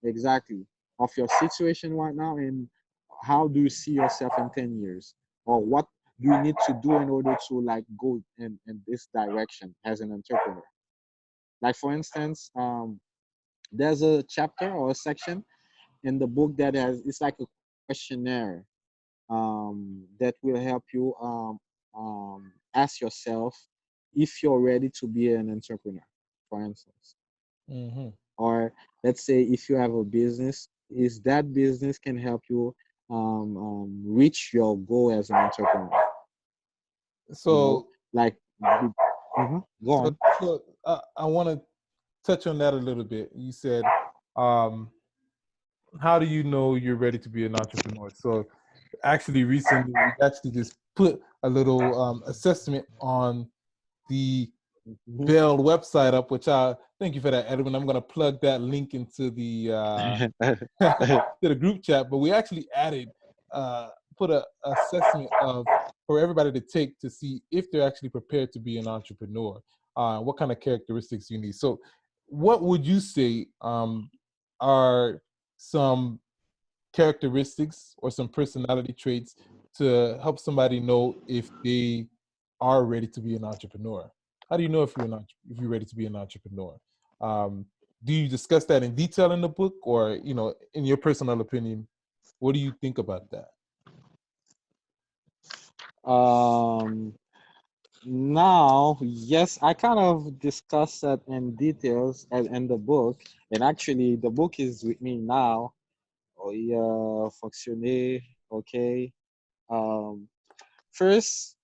Exactly. Of your situation right now, and how do you see yourself in 10 years? Or what do you need to do in order to like go in this direction as an entrepreneur? Like for instance, there's a chapter or a section in the book that has, it's like a questionnaire that will help you ask yourself if you're ready to be an entrepreneur, for instance. Mm-hmm. Or let's say if you have a business, is that business can help you reach your goal as an entrepreneur? You know, So, like, go so, on. I want to touch on that a little bit. You said, um, how do you know you're ready to be an entrepreneur? So, actually, recently, we actually just put a little assessment on the Mhm. BEL website up, which I thank you for that, Edwin. I'm going to plug that link into the to the group chat. But we actually added, put a assessment of for everybody to take to see if they're actually prepared to be an entrepreneur. What kind of characteristics you need. So, what would you say are some characteristics or some personality traits to help somebody know if they are ready to be an entrepreneur? How do you know if if you're ready to be an entrepreneur? Um, do you discuss that in detail in the book, or in your personal opinion, what do you think about that? um, Now, yes, I kind of discussed that in details in the book, and actually, the book is with me now. Oh, yeah, fonctionner, okay. Um, First,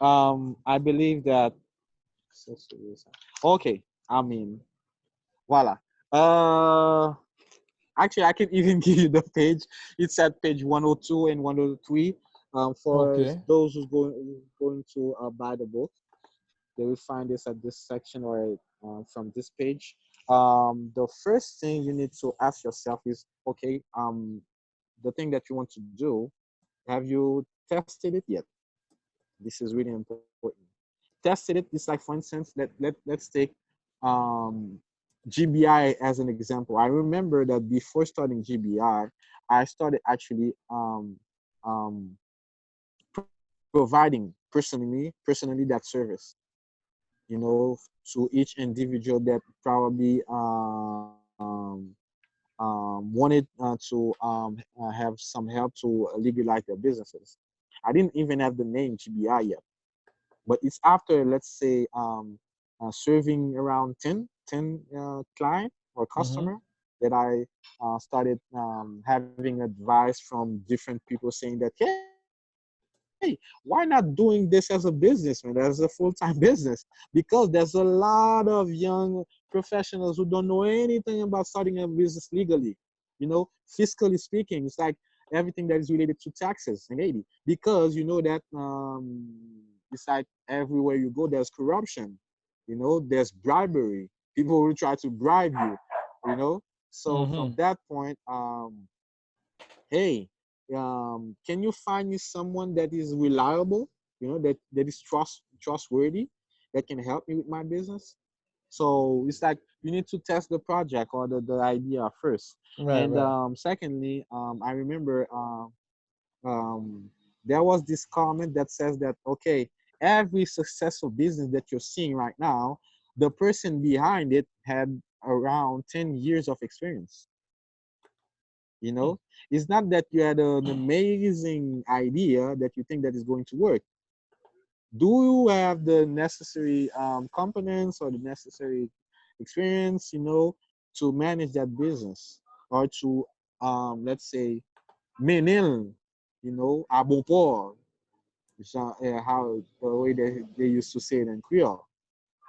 I believe that. Okay, I mean, voila. Uh, Actually, I can even give you the page. It's at page 102 and 103. For Okay. those who's going to buy the book, they will find this at this section or from this page. The first thing you need to ask yourself is, okay, the thing that you want to do, have you tested it yet? This is really important. Tested it. It's like, for instance, let's take um, GBI as an example. I remember that before starting GBI, I started actually um, providing personally that service, to each individual that probably wanted to have some help to legalize their businesses. I didn't even have the name GBI yet, but it's after, let's say, serving around 10 client or Mm-hmm. customer that I started having advice from different people saying that, hey, why not doing this as a business, man, as a full-time business? Because there's a lot of young professionals who don't know anything about starting a business legally. Fiscally speaking, it's like everything that is related to taxes in Haiti, because you know that it's like everywhere you go, there's corruption, there's bribery. People will try to bribe you, you know. So Mm-hmm. from that point, hey, can you find me someone that is reliable, that is trustworthy, that can help me with my business? So it's like you need to test the project or the idea first. Right, And right. secondly, I remember um, there was this comment that says that, okay, every successful business that you're seeing right now, the person behind it had around 10 years of experience. You Hmm. know, it's not that you had an amazing idea that you think that is going to work. Do you have the necessary components or the necessary experience, to manage that business or to, let's say, mener, à bon port, how the way they used to say it in Creole.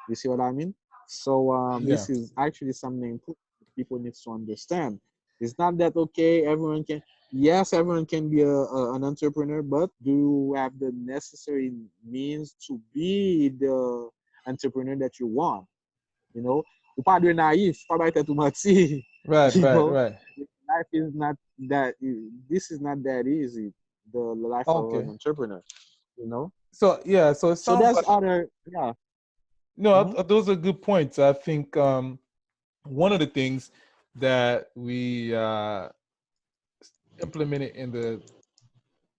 You see what I mean? So Yeah. this is actually something important people need to understand. It's not that okay, everyone can. Yes, everyone can be an entrepreneur, but do you have the necessary means to be the entrepreneur that you want? You know, ou pas de naïf, pas être tout menti. Right, You right, know, right. life is not that. This is not that easy. The life of an Okay. entrepreneur. You know. So yeah, so it So sounds there's like other, yeah. no, Mhm. those are good points. I think one of the things that we implemented in the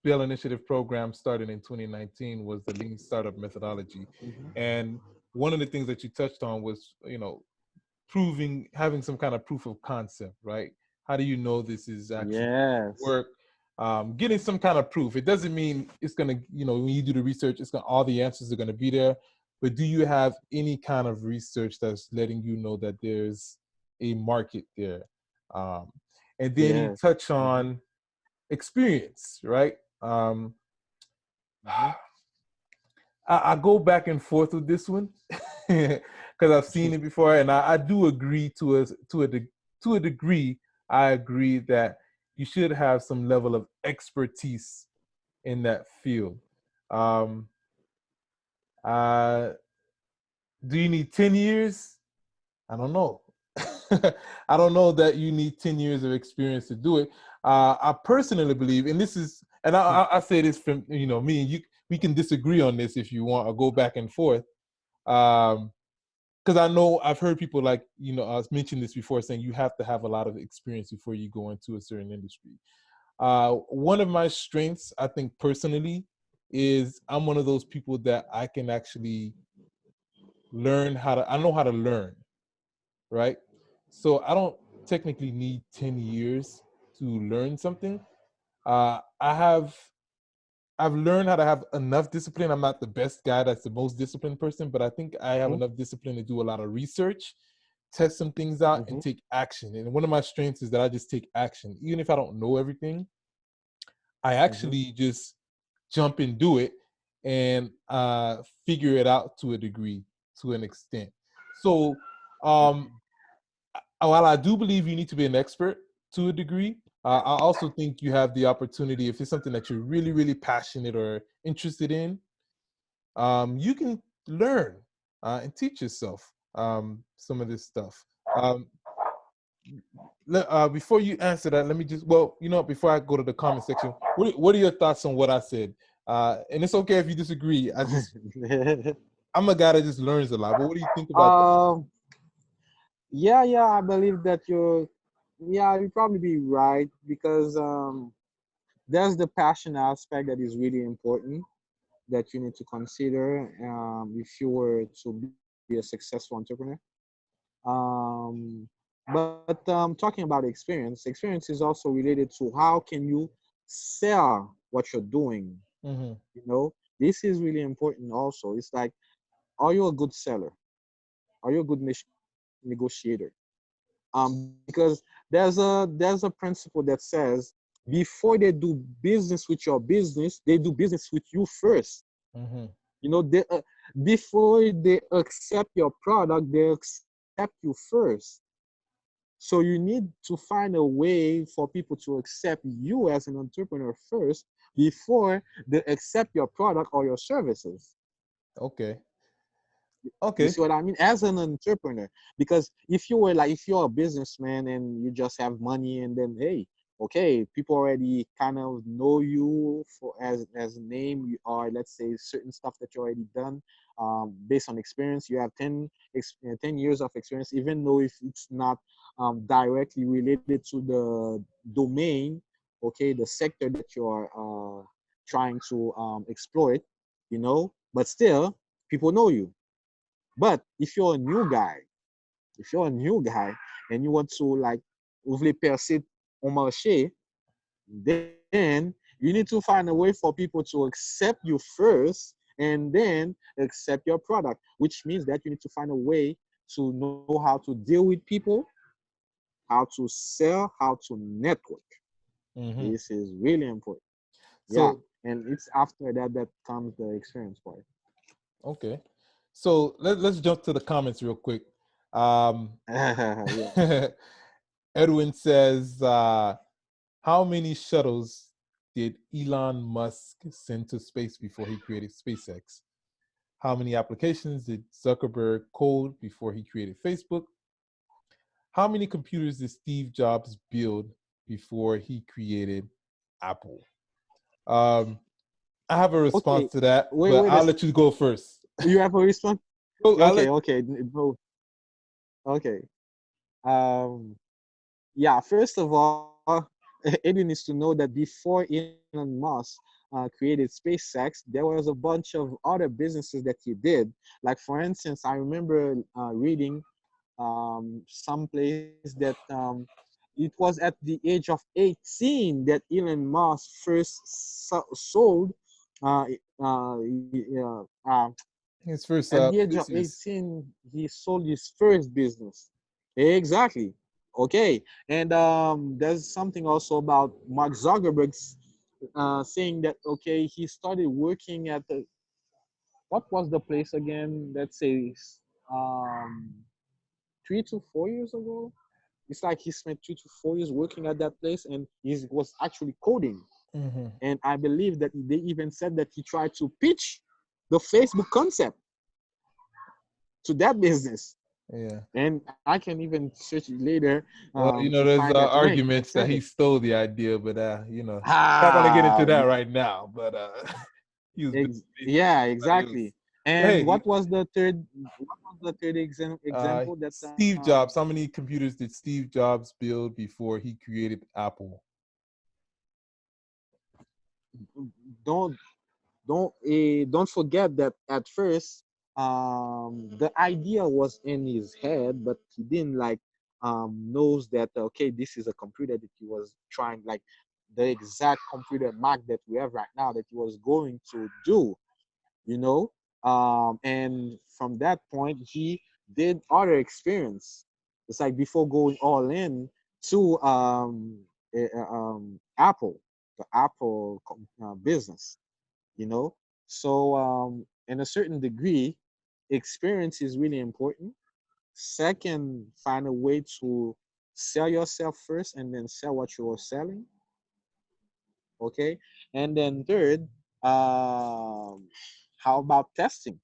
BEL initiative program started in 2019 was the lean startup methodology. Mhm. And one of the things that you touched on was, proving, having some kind of proof of concept, right? How do you know this is actually Yes. work? Getting some kind of proof. It doesn't mean it's gonna, when you do the research, it's gonna all the answers are gonna be there. But do you have any kind of research that's letting you know that there's a market there? Um, and then you Yes. touch Mhm. on experience, right? Mhm. I go back and forth with this one because I've seen it before, and I do agree to a degree. I agree that you should have some level of expertise in that field. Um, uh, do you need 10 years? I don't know. I don't know that you need 10 years of experience to do it. I personally believe, and this is, and I say this from me and you. We can disagree on this if you want, or go back and forth. Because I know I've heard people like I was mentioned this before, saying you have to have a lot of experience before you go into a certain industry. One of my strengths, I think personally, is I'm one of those people that I can actually learn how to. I know how to learn, right? So I don't technically need 10 years to learn something. I have I've learned how to have enough discipline. I'm not the best guy that's the most disciplined person, but I think I have Mhm. enough discipline to do a lot of research, test some things out, and Mhm. take action. And one of my strengths is that I just take action. Even if I don't know everything, I Mhm. actually just jump and do it and figure it out to a degree, to an extent. So um, while I do believe you need to be an expert to a degree, I also think you have the opportunity, if it's something that you're really, really passionate or interested in, you can learn and teach yourself some of this stuff. Um, before you answer that, let me just, well, before I go to the comment section, what are your thoughts on what I said? And it's okay if you disagree. I'm a guy that just learns a lot. But what do you think about that? um. Yeah, yeah. I believe that you're. Yeah, you probably be right because there's the passion aspect that is really important that you need to consider if you were to be a successful entrepreneur. Um, but talking about experience is also related to how can you sell what you're doing. Mm-hmm. This is really important also. It's like, are you a good seller? Are you a good negotiator? Because there's a principle that says before they do business with your business, they do business with you first. Mm-hmm. Before they accept your product, they accept you first. So you need to find a way for people to accept you as an entrepreneur first before they accept your product or your services. Okay. You Okay. see what I mean? As an entrepreneur, because if you were like, if you're a businessman and you just have money, and then hey, okay, people already kind of know you for as a name, or let's say certain stuff that you already done, based on experience. You have 10 years of experience, even though if it's not directly related to the domain, okay, the sector that you're trying to exploit, but still people know you. But if you're a new guy, if you're a new guy and you want to like ouvrir percer au marché, then you need to find a way for people to accept you first and then accept your product, which means that you need to find a way to know how to deal with people, how to sell, how to network. Mm-hmm. This is really important. Yeah. So And it's after that that comes the experience part. okay. So let's jump to the comments real quick. Yeah. Edwin says, how many shuttles did Elon Musk send to space before he created SpaceX? How many applications did Zuckerberg code before he created Facebook? How many computers did Steve Jobs build before he created Apple? Um, I have a response Okay. to that, Wait, but wait a I'll let you go first. You have a response? Oh, I'll Okay, let. okay, bro. Okay. Um, yeah, first of all, Edwin needs to know that before Elon Musk created SpaceX, there was a bunch of other businesses that he did. Like, for instance, I remember reading someplace that it was at the age of 18 that Elon Musk first sold uh, His first at the age of business. 18, he sold his first business. Exactly. Okay. And there's something also about Mark Zuckerberg's saying that, okay, he started working at what was the place again? Let's say um, 3 to 4 years ago. It's like he spent 3 to 4 years working at that place, and he was actually coding. Mm-hmm. And I believe that they even said that he tried to pitch the Facebook concept to that business. Yeah. And I can even search it later Well, to there's find that link and arguments that send he it. stole the idea, but not gonna get into Ah, that right now. But he was yeah, somebody else. exactly. But And hey, what was the third? What was the third example that Steve Jobs. How many computers did Steve Jobs build before he created Apple? don't don't forget that at first the idea was in his head, but he didn't like knows that okay, this is a computer that he was trying, like the exact computer Mac that we have right now that he was going to do, you know and from that point he did other experience. It's like before going all in to Apple, the Apple business, you know so in a certain degree, experience is really important. Second, find a way to sell yourself first and then sell what you're selling. Okay. And then third, how about testing?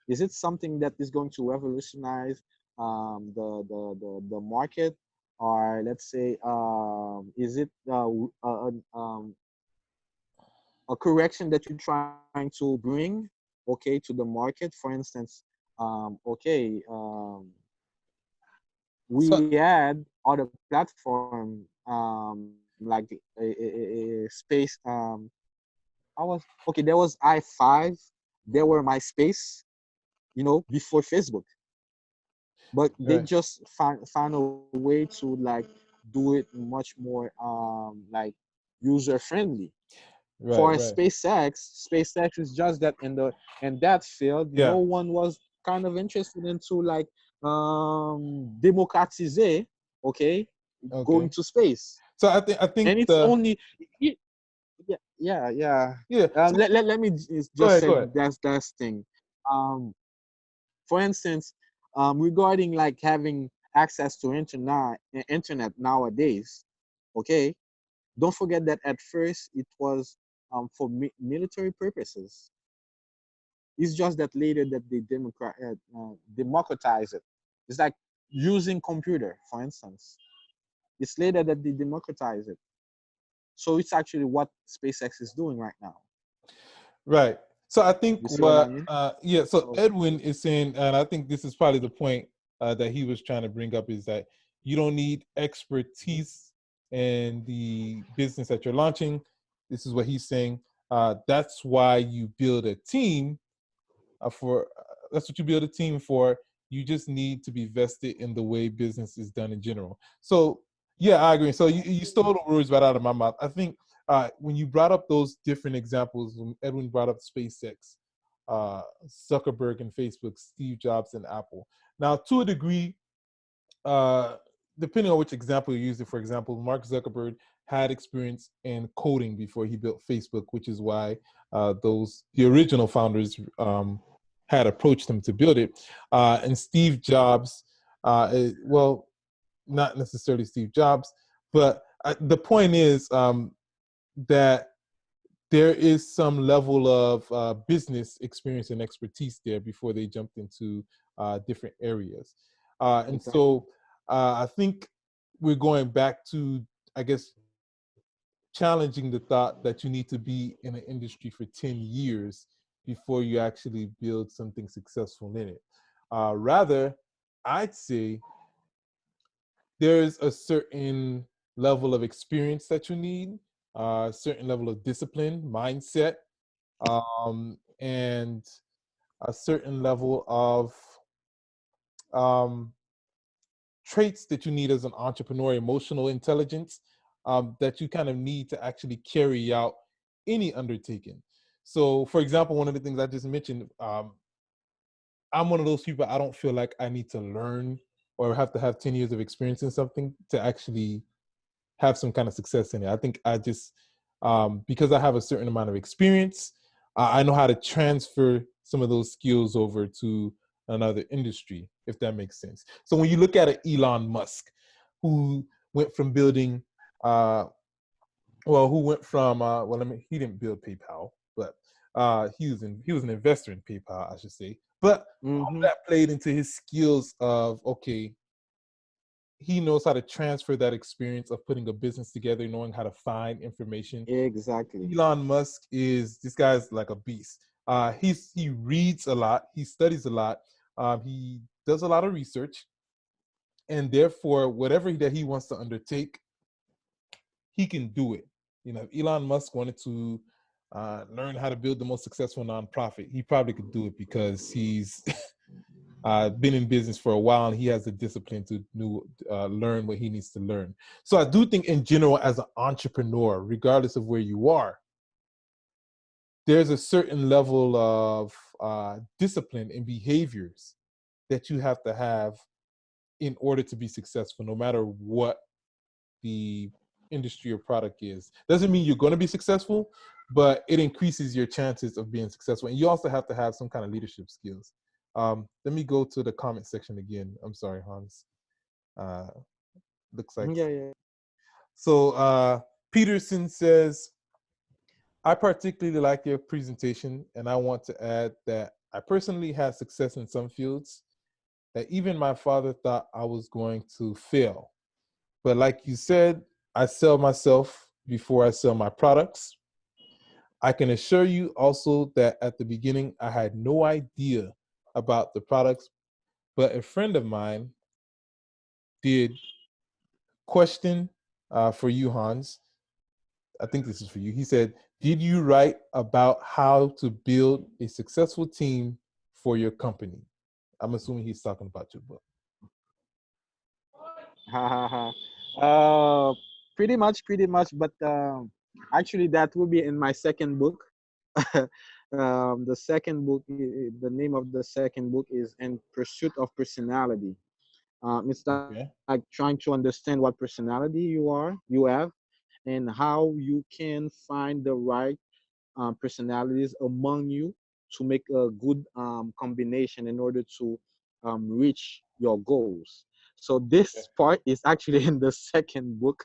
Is it something that is going to revolutionize the market, or let's say is it a correction that you're trying to bring, okay, to the market? For instance, okay, So we had other platform like space. I was okay. There was I5. There were MySpace. Before Facebook, but they right, just find a way to like do it much more like user friendly. For right, right. SpaceX is just that in that field, no Yeah. one was kind of interested into like democratize, okay, going Okay. to space. So I think And it's the only yeah, yeah, yeah. yeah. So Let me go just ahead, say go ahead. that's thing. Um, for instance, regarding like having access to internet nowadays, okay, don't forget that at first it was for military purposes. It's just that later that they democratize it. It's like using computer, for instance. It's later that they democratize it. So it's actually what SpaceX is doing right now. Right. So I think You see what I what, mean? yeah. So So Edwin is saying, and I think this is probably the point that he was trying to bring up, is that you don't need mhm, expertise in the business that you're launching. This is what he's saying. That's why you build a team for. That's what you build a team for. You just need to be vested in the way business is done in general. So yeah, I agree. So you stole the words right out of my mouth. I think when you brought up those different examples, when Edwin brought up SpaceX, Zuckerberg and Facebook, Steve Jobs and Apple. Now, to a degree, uh, depending on which example you're using, for example, Mark Zuckerberg had experience in coding before he built Facebook, which is why the original founders had approached him to build it. And Steve Jobs, well, not necessarily Steve Jobs, but the point is that there is some level of business experience and expertise there before they jumped into different areas. And exactly. so I think we're going back to, I guess, challenging the thought that you need to be in an industry for 10 years before you actually build something successful in it. Rather, I'd say there's a certain level of experience that you need, a certain level of discipline, mindset, and a certain level of um, traits that you need as an entrepreneur, emotional intelligence, that you kind of need to actually carry out any undertaking. So, for example, one of the things I just mentioned, I'm one of those people, I don't feel like I need to learn or have to have 10 years of experience in something to actually have some kind of success in it. I think I just, because I have a certain amount of experience, I know how to transfer some of those skills over to another industry, if that makes sense. So when you look at an Elon Musk, who went from building, uh, who went from, he didn't build PayPal, but he was an investor in PayPal, I should say. But all Hmm. that played into his skills of, okay, he knows how to transfer that experience of putting a business together, knowing how to find information. Exactly. Elon Musk is, this guy's like a beast. He reads a lot, he studies a lot, he does a lot of research, and therefore, whatever that he wants to undertake, he can do it. You know, if Elon Musk wanted to learn how to build the most successful nonprofit, he probably could do it because he's been in business for a while and he has the discipline to learn what he needs to learn. So I do think in general, as an entrepreneur, regardless of where you are, there's a certain level of discipline and behaviors that you have to have in order to be successful, no matter what the industry or product is. Doesn't mean you're going to be successful, but it increases your chances of being successful. And you also have to have some kind of leadership skills. Let me go to the comment section again. I'm sorry, Hans. Uh, looks like Yeah, yeah. so. Peterson says, "I particularly like your presentation, and I want to add that I personally had success in some fields that even my father thought I was going to fail. But like you said, I sell myself before I sell my products. I can assure you also that at the beginning, I had no idea about the products, but a friend of mine did. Question for you, Hans. I think this is for you. He said, did you write about how to build a successful team for your company? I'm assuming he's talking about your book. Ha ha ha. Pretty much. But actually, that will be in my second book. The second book, the name of the second book is "In Pursuit of Personality." It's like Okay. trying to understand what personality you have, and how you can find the right personalities among you to make a good combination in order to reach your goals. So Okay. this part is actually in the second book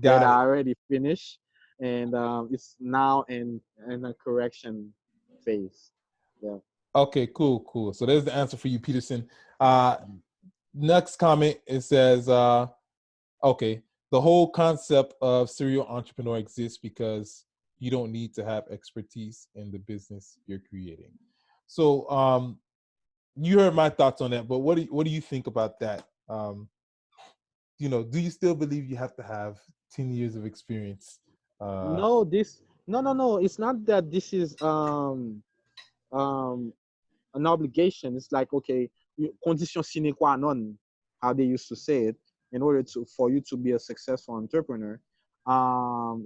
that Got I it. already finished, and it's now in a correction phase. Yeah. Okay, cool. So there's the answer for you, Peterson. Uh, next comment, it says, okay, the whole concept of serial entrepreneur exists because you don't need to have expertise in the business you're creating. So you heard my thoughts on that, but what do you think about that? Do you still believe you have to have 10 years of experience? No, no. It's not that this is um an obligation. It's like, okay, condition sine qua non, how they used to say it, in order to for you to be a successful entrepreneur.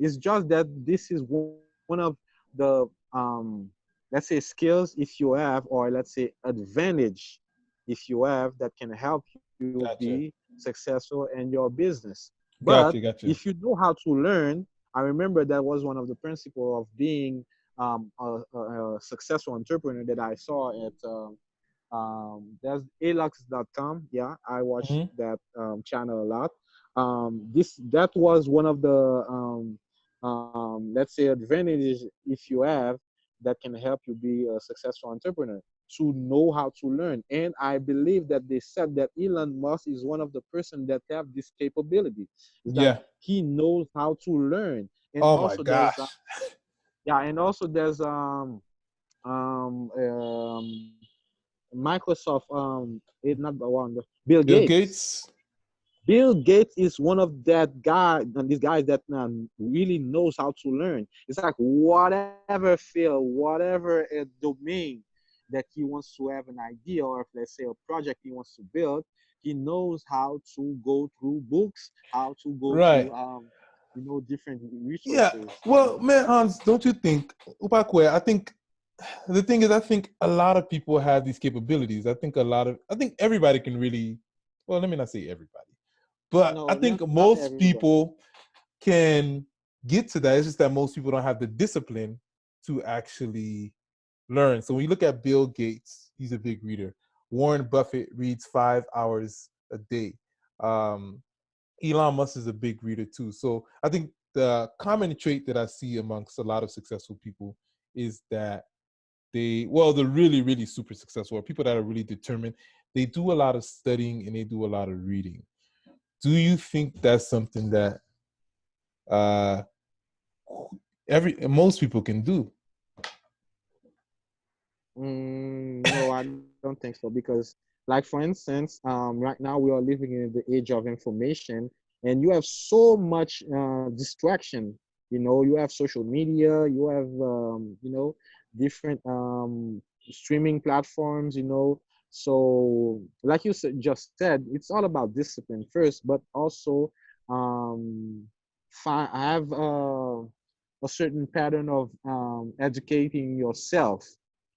It's just that this is one of the let's say skills, if you have, or let's say advantage, if you have, that can help you be Gotcha. successful in your business. But if Gotcha. you know how to learn, I remember that was one of the principles of being a successful entrepreneur that I saw at there's alux.com. Yeah, I watched Hmm. that channel a lot. This that was one of the let's say advantages, if you have, that can help you be a successful entrepreneur, to know how to learn. And I believe that they said that Elon Musk is one of the person that have this capability. Is that Yeah. he knows how to learn. And Oh my also there's gosh. yeah, and also there's um, um, Microsoft, not the one, Bill Bill Gates. Gates. Bill Gates is one of that guy, and these guys that really knows how to learn. It's like whatever field, whatever domain that he wants to have an idea, or if let's say a project he wants to build, he knows how to go through books, how to go Right. through different Yeah. resources. Well, man, Hans, don't you think, Upakwe, I think the thing is, I think a lot of people have these capabilities. I think everybody can really, well, let me not say everybody, but I No, think not most everybody. people can get to that. It's just that most people don't have the discipline to actually learn. So when you look at Bill Gates, he's a big reader. Warren Buffett reads 5 hours a day. Um, Elon Musk is a big reader too. So I think the common trait that I see amongst a lot of successful people is that they're really, really super successful, or people that are really determined. They do a lot of studying and they do a lot of reading. Do you think that's something that uh, most people can do? No, I don't think so, because, like, for instance, right now we are living in the age of information, and you have so much distraction. You have social media, you have different streaming platforms. So, like you just said, it's all about discipline first, but also um, have a certain pattern of educating yourself,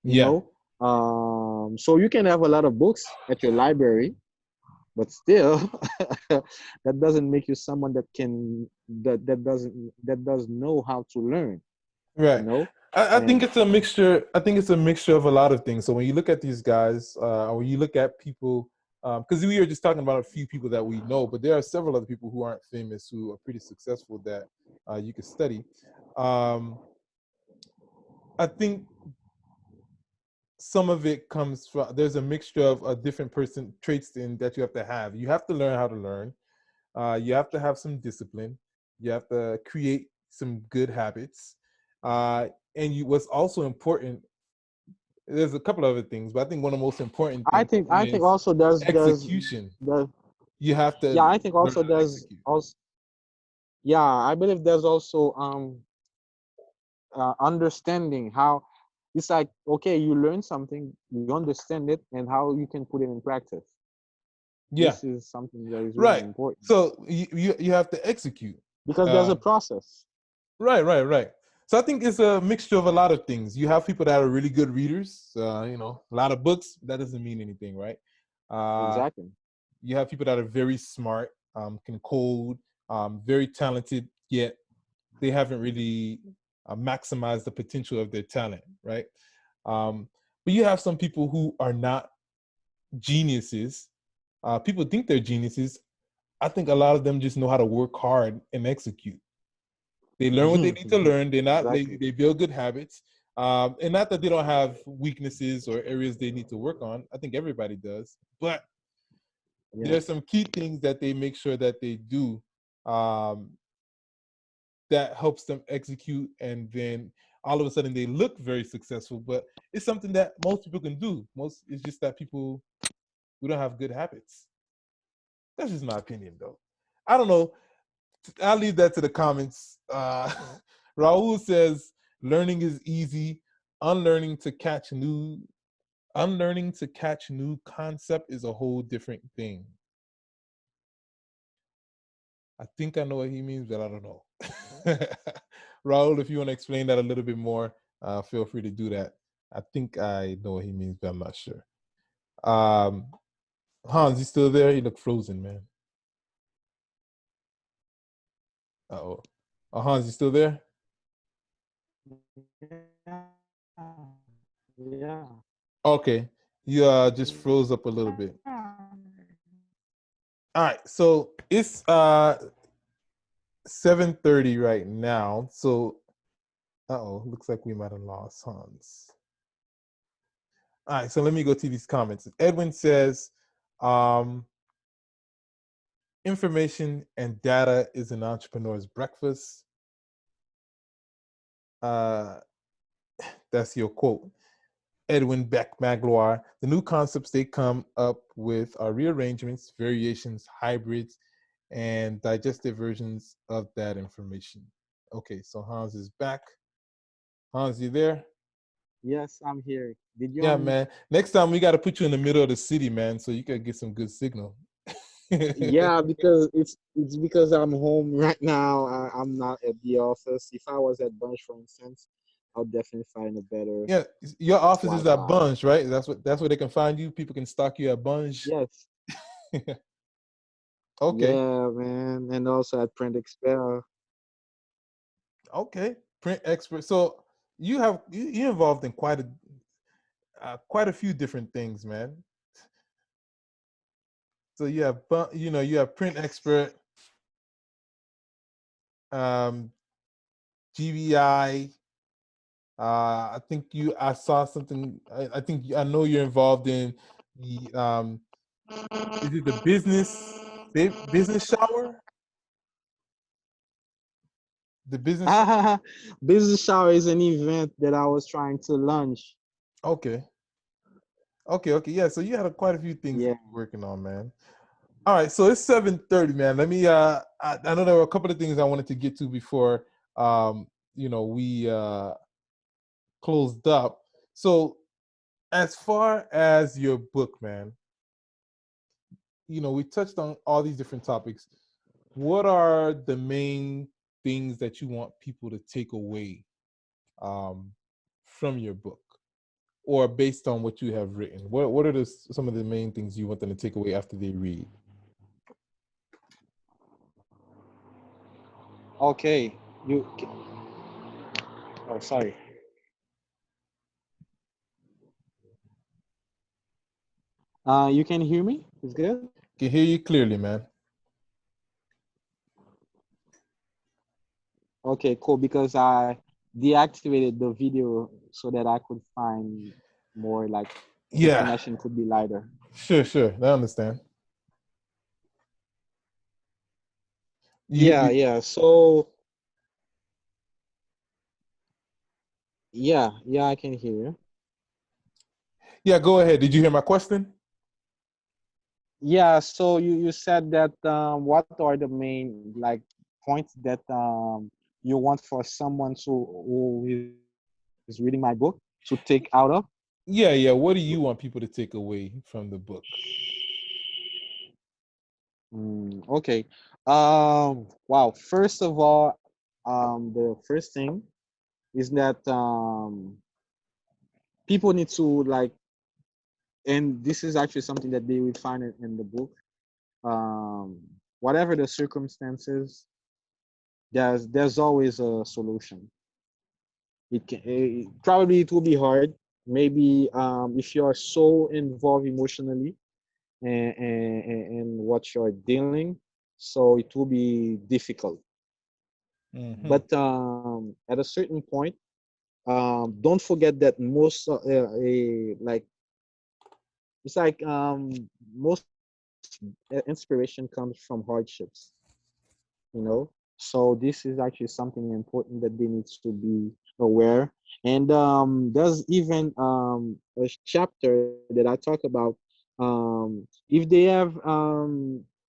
you Yeah, know so you can have a lot of books at your library, but still that doesn't make you someone that does know how to learn, you right. know I think and it's a mixture. I think it's a mixture of a lot of things. So when you look at these guys, or when you look at people, because we were just talking about a few people that we know, but there are several other people who aren't famous who are pretty successful that you could study. Um, I think some of it comes from, there's a mixture of a different person traits in that you have to have. You have to learn how to learn. You have to have some discipline. You have to create some good habits. And what's also important, there's a couple of other things, but I think one of the most important i things think i think is also execution. the You have yeah, to I think learn also how to there's execute. also, yeah, I believe there's also understanding how it's like, okay, you learn something, you understand it, and how you can put it in practice. Yeah, This is something that is really right. important, So you have to execute. because there's Uh, a process. right. So I think it's a mixture of a lot of things. You have people that are really good readers, a lot of books. That doesn't mean anything, right? Uh, Exactly. you have people that are very smart, can code, very talented, yet they haven't really maximized the potential of their talent, right? But you have some people who are not geniuses. People think they're geniuses. I think a lot of them just know how to work hard and execute. They learn what they need to learn. They're not Exactly. lazy. They build good habits. And not that they don't have weaknesses or areas they need to work on. I think everybody does. But Yeah. there's some key things that they make sure that they do um, that helps them execute, and then all of a sudden they look very successful. But it's something that most people can do. Most it's just that people we don't have good habits. That's just my opinion, though. I don't know. I'll leave that to the comments. Raul says learning is easy. Unlearning to catch new unlearning to catch new concept is a whole different thing. I think I know what he means, but I don't know. Raul, if you want to explain that a little bit more, feel free to do that. I think I know what he means, but I'm not sure. Um, Hans, you still there? You look frozen, man. Uh-oh. Hans, you still there? Yeah. Okay. You just froze up a little bit. All right. So it's 7:30 right now. So looks like we might have lost Hans. All right, so let me go to these comments. Edwin says, information and data is an entrepreneur's breakfast. That's your quote. Edwin Beck Magloire. The new concepts they come up with are rearrangements, variations, hybrids, and digestive versions of that information. Okay, so Hans is back. Hans, you there? Yes, I'm here. Did you Yeah, man. Next time we got to put you in the middle of the city, man, so you can get some good signal. Yeah, because it's because I'm home right now. I'm not at the office. If I was at Bunch, for instance, I'll definitely find a better Yeah, your office is at Wi-Fi. Bunge, right? That's where they can find you. People can stalk you at Bunge. Yes. Okay, Yeah, man. And also at Print Expert. okay. Print expert. So you're involved in quite a few different things, man. So you have print expert, um, GBI. I think I saw something. I think I know you're involved in the is it the business shower? The business. Business Shower is an event that I was trying to launch. Okay. Okay. Yeah. So you had quite a few things that Yeah. you're working on, man. All right. So it's 7:30, man. Let me. I know there were a couple of things I wanted to get to before we closed up. So as far as your book, man, we touched on all these different topics. What are the main things that you want people to take away um, from your book, or based on what you have written? What are some of the main things you want them to take away after they read? Okay. You. Oh, sorry. You can hear me? It's good. Can hear you clearly, man. Okay, cool. Because I deactivated the video so that I could find more like the Yeah, connection could be lighter. sure. I understand. Yeah, You yeah. So yeah, I can hear you. yeah. Go ahead. Did you hear my question? Yeah, so you said that what are the main like points that you want for someone who is reading my book to take out of? Yeah. What do you want people to take away from the book? Okay. Wow. First of all, the first thing is that people need to like, and this is actually something that they will find in the book. Um, Whatever the circumstances, there's always a solution. Probably it will be hard. Maybe if you are so involved emotionally and what you're dealing, so it will be difficult. Mm-hmm. But at a certain point, don't forget that most like it's like most inspiration comes from hardships, you know. So this is actually something important that they need to be aware. And there's even a chapter that I talk about. If they have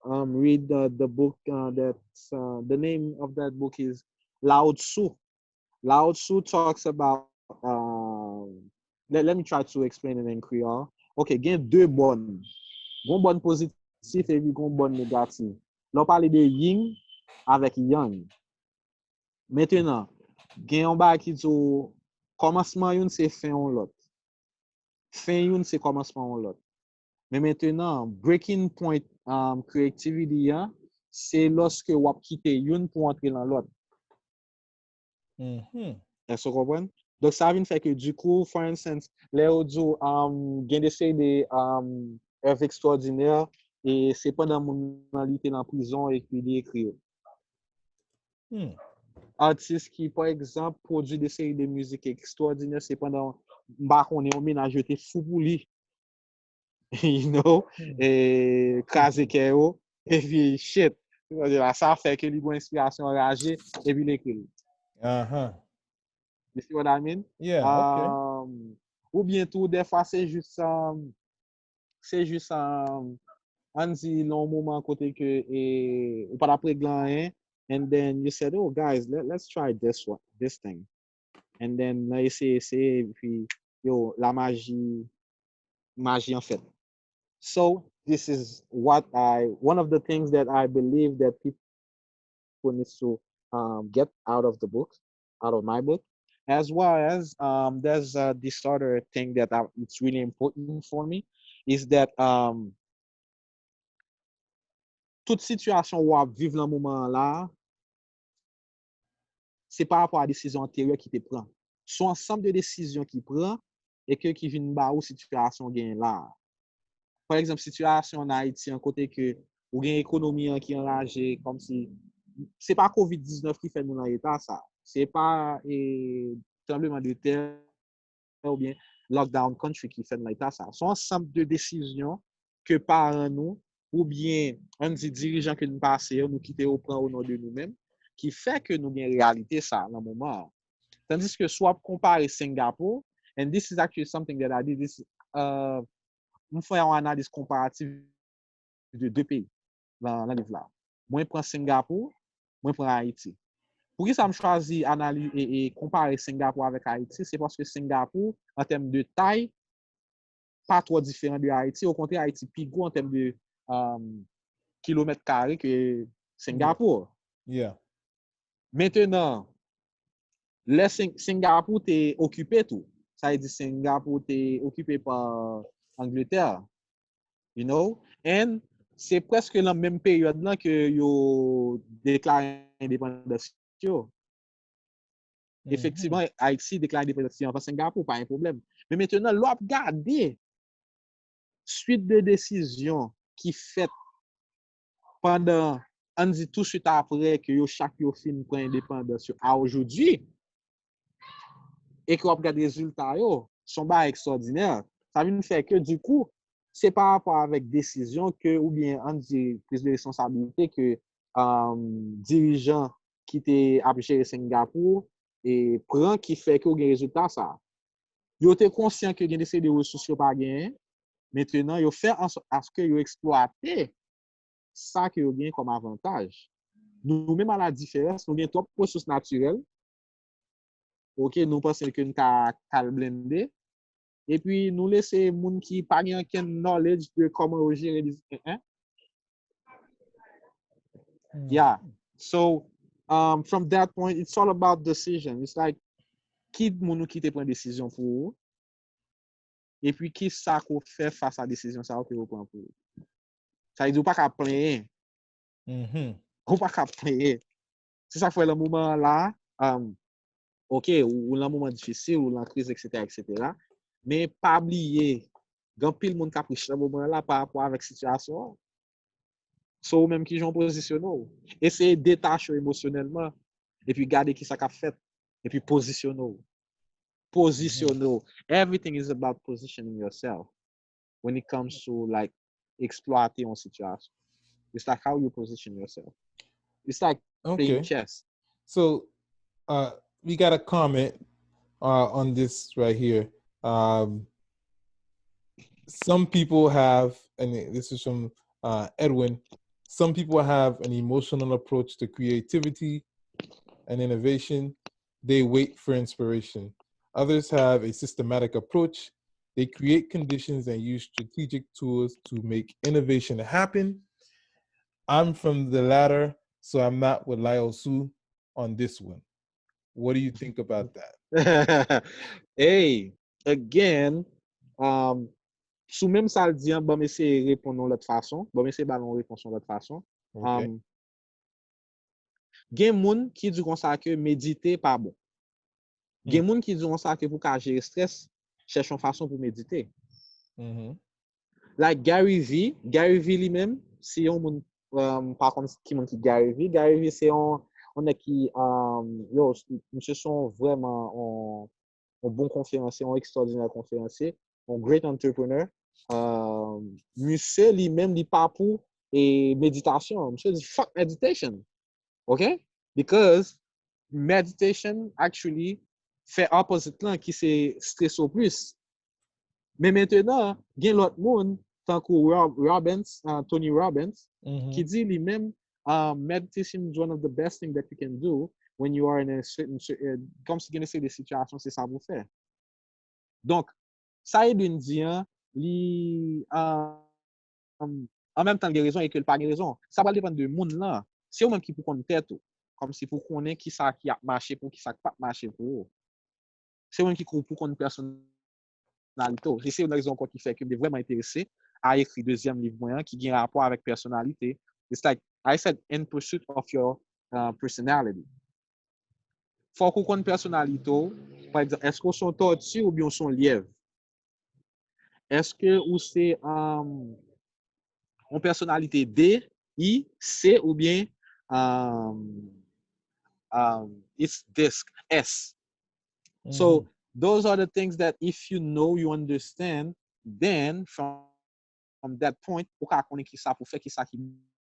read the book that's the name of that book is Lao Tzu. Lao Tzu talks about let me try to explain it in Creole. Ok, gen deux bonnes. Gon bonne positif et puis gon bonne négatif. L'on parle de yin avec yang. Maintenant, gen yon ba ki tou commencement yon c'est fin on l'autre. Fin yon c'est commencement on l'autre. Mais maintenant, breaking point creativity c'est lorsque wap kite yon pour entrer dans l'autre. Est-ce que vous comprenez? Donc, ça vient faire que du coup, for instance, les audio, gen des séries de œuvres extraordinaires et c'est pendant monalité en prison et puis il écrit. Artiste qui, par exemple, produit des séries de musique extraordinaires, c'est pendant, bah, on est au ménage, j'étais fou pour lui, you know, et crasé KO, et puis shit. Ça fait que lui, inspiration enragée, et puis il écrit. You see what I mean? Yeah, okay. Ou bien tout, des fois, c'est juste on dit long moment côté que ou pas après gland and then you said, oh guys, let's try this thing, and then là c'est puis yo la magie en fait. So this is one of the things that I believe that people need to get out of the book, out of my book, as well as there's this other thing that it's really important for me is that toute situation où on vit dans le moment là, c'est par rapport à la décision antérieure qui te prend. Son ensemble de décisions qui prend et qui viennent ba ou situation gain là. Par exemple, situation en Haïti, un côté que ou gain économie qui enragée comme si c'est pas COVID-19 qui fait nous dans l'état ça. C'est pas tremblement de terre ou bien lockdown country qui fait dans l'état ça. Son ensemble de décisions que par nous ou bien un dit dirigeant que nous passons, nous quitter au plan au nom de nous-mêmes, qui fait que nous avons une réalité ça dans le moment. Tandis que soit comparer Singapour, and this is actually something that I did, nous faisons une analyse comparative de deux pays dans le livre là. Moi, je prends Singapour, moi, je prends Haïti. Pour qui ça me choisit analyse et comparer Singapour avec Haïti, c'est parce que Singapour, en termes de taille, pas trop différent de Haïti. Au contraire, Haïti plus gros en termes de kilomètres carrés que Singapour. Yeah. Maintenant, Singapour est occupé tout. Ça veut dire Singapour est occupé par Angleterre. You know? And c'est presque la même période là que yo déclaré indépendance. Effectivement, Haïti déclare indépendance par Singapour, pas un problème. Mais maintenant, l'on regarde suite de décisions qui fait pendant, on dit tout de suite après que chaque fin prend indépendance à aujourd'hui, et qu'on regarde les résultats, sont pas extraordinaires. Ça veut faire que du coup, c'est par rapport avec décision que, ou bien on dit prise de responsabilité que dirigeant qui était à gérer Singapour et prend qui fait que les résultats ça. Ils étaient conscients que des ressources pas gagner. Maintenant, ils fait en sorte à ce que ils exploiter ça que ils gagnent comme avantage. Nous-mêmes à la différence, nous gagnons trop de ressources naturelles. OK, nous pensons que nous avons blender. Et puis, nous laissons les gens qui n'ont aucun knowledge de comment gérer les... Yeah. So, from that point, it's all about decision. It's like, qui moun qui te prend décision pour vous? Et puis, qui ça qu'on fait face à la décision ça que vous prenez pour vous? Ça veut dire pas qu'à plaindre. Ou pas qu'à plaindre. C'est ça fait le moment là, OK, ou le moment difficile, ou la crise, etc., etc. Mais pas oublier, grand pile monde qui a pris ce moment là par rapport avec la situation. So, même qui j'en positionne. Essayez de détacher émotionnellement, et puis garder qui ça qu'a fait, et puis positionner. Mhm. Positional. Everything is about positioning yourself when it comes to like exploiting a situation. It's like how you position yourself. It's like playing Okay. chess. So uh, we got a comment on this right here. Um, some people have, and this is from Edwin, some people have an emotional approach to creativity and innovation. They wait for inspiration. Others have a systematic approach. They create conditions and use strategic tools to make innovation happen. I'm from the latter, so I'm not with Lyle Su on this one. What do you think about that? Hey, again, um, sou même ça le dit, bon, mais c'est répondre de l'autre façon. Bon, mais c'est ballon réponse de l'autre façon. Okay. Um, Gen moun ki di kon sa ke medite pa bon. Mm. Gen moun ki di kon sa ke pou ka jere stres, chèche yon façon pou medite. Mm-hmm. Like Gary V lui-même, si yon moun, par contre, qui moun ki Gary V c'est on est qui, yo, monsieur sont vraiment un bon conférencier, un extraordinaire conférencier, un great entrepreneur. Monsieur lui-même, il pas pour et méditation. Monsieur dit fuck meditation, okay? Because meditation actually fait opposite là qui c'est stress au plus. Mais maintenant, gen l'autre monde, tant que Tony Robbins, Mm-hmm. qui dit lui-même, meditation is one of the best things that you can do when you are in a certain, comme si vous avez des situations, c'est ça vous fait. Donc, ça est d'une dire, en même temps, il y a raison et qu'il n'y a pas de raison. Ça va dépendre de monde là. C'est eux-mêmes qui pour qu'on tête, comme si pour qu'on ait qui ça qui a marché pour qui ça pas marché pour. C'est eux-mêmes qui pour qu'on personne et c'est une raison qui fait que je suis vraiment intéressé à écrire deuxième livre moyen qui a un rapport avec personnalité. It's like I said, in pursuit of your personality. Faut qu'on connaisse personnalité. Par exemple, est-ce qu'on sont tortues ou bien on sont lièvres? Est-ce que ou c'est une personnalité D, I, C ou bien it's disc S? Mm-hmm. So those are the things that if you know, you understand, then from that point, ou ka konen ki sa pou fè, ki sa ki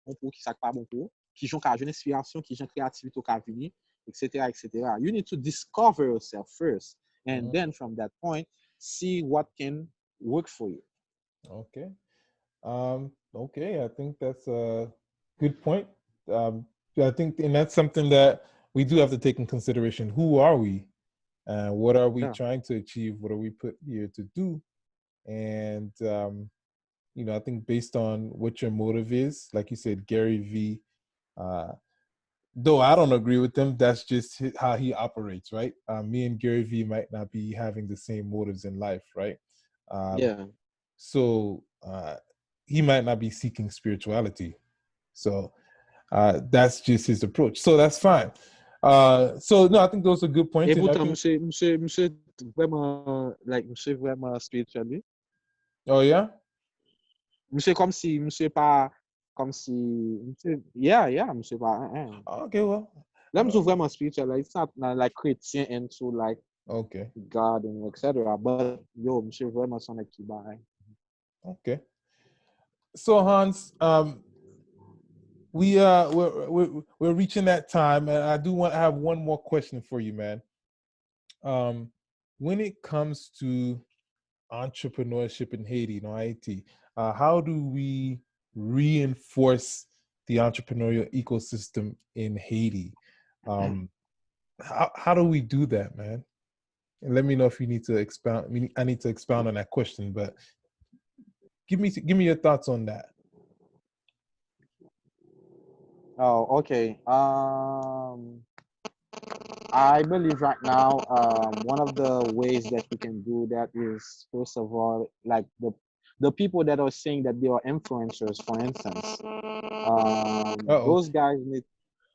bon pou, ki sa ki pa bon pou, ki jon ka jen inspiration, ki jen kreativite ka vini, etc., etc. You need to discover yourself first, and Mm-hmm. then from that point, see what can work for you. Okay. Okay, I think that's a good point. I think, and that's something that we do have to take in consideration. Who are we? What are we Yeah. trying to achieve? What are we put here to do? And I think based on what your motive is, like you said, Gary V. Though I don't agree with him, that's just how he operates, right? Me and Gary V might not be having the same motives in life, right? Um, Yeah. so he might not be seeking spirituality. So that's just his approach. So that's fine. So no, I think those are good points. Et And I pourtant, think, monsieur vraiment, like, monsieur vraiment spirituel. oh yeah, Monsieur comme si, monsieur pas, comme si, monsieur, yeah, monsieur pas, okay, well, là, monsieur vraiment spirituel, like, it's not like chrétien into like okay, God and etc. But yo, monsieur vraiment son équipe. okay. So Hans, we're reaching that time, and I do want to have one more question for you, man. When it comes to entrepreneurship in Haiti, Haiti, how do we reinforce the entrepreneurial ecosystem in Haiti? How do we do that, man? And let me know if you need to expound. I need to expound on that question, but give me your thoughts on that. Oh, okay. I believe right now, one of the ways that we can do that is first of all, like the people that are saying that they are influencers, for instance, Uh-oh. those guys need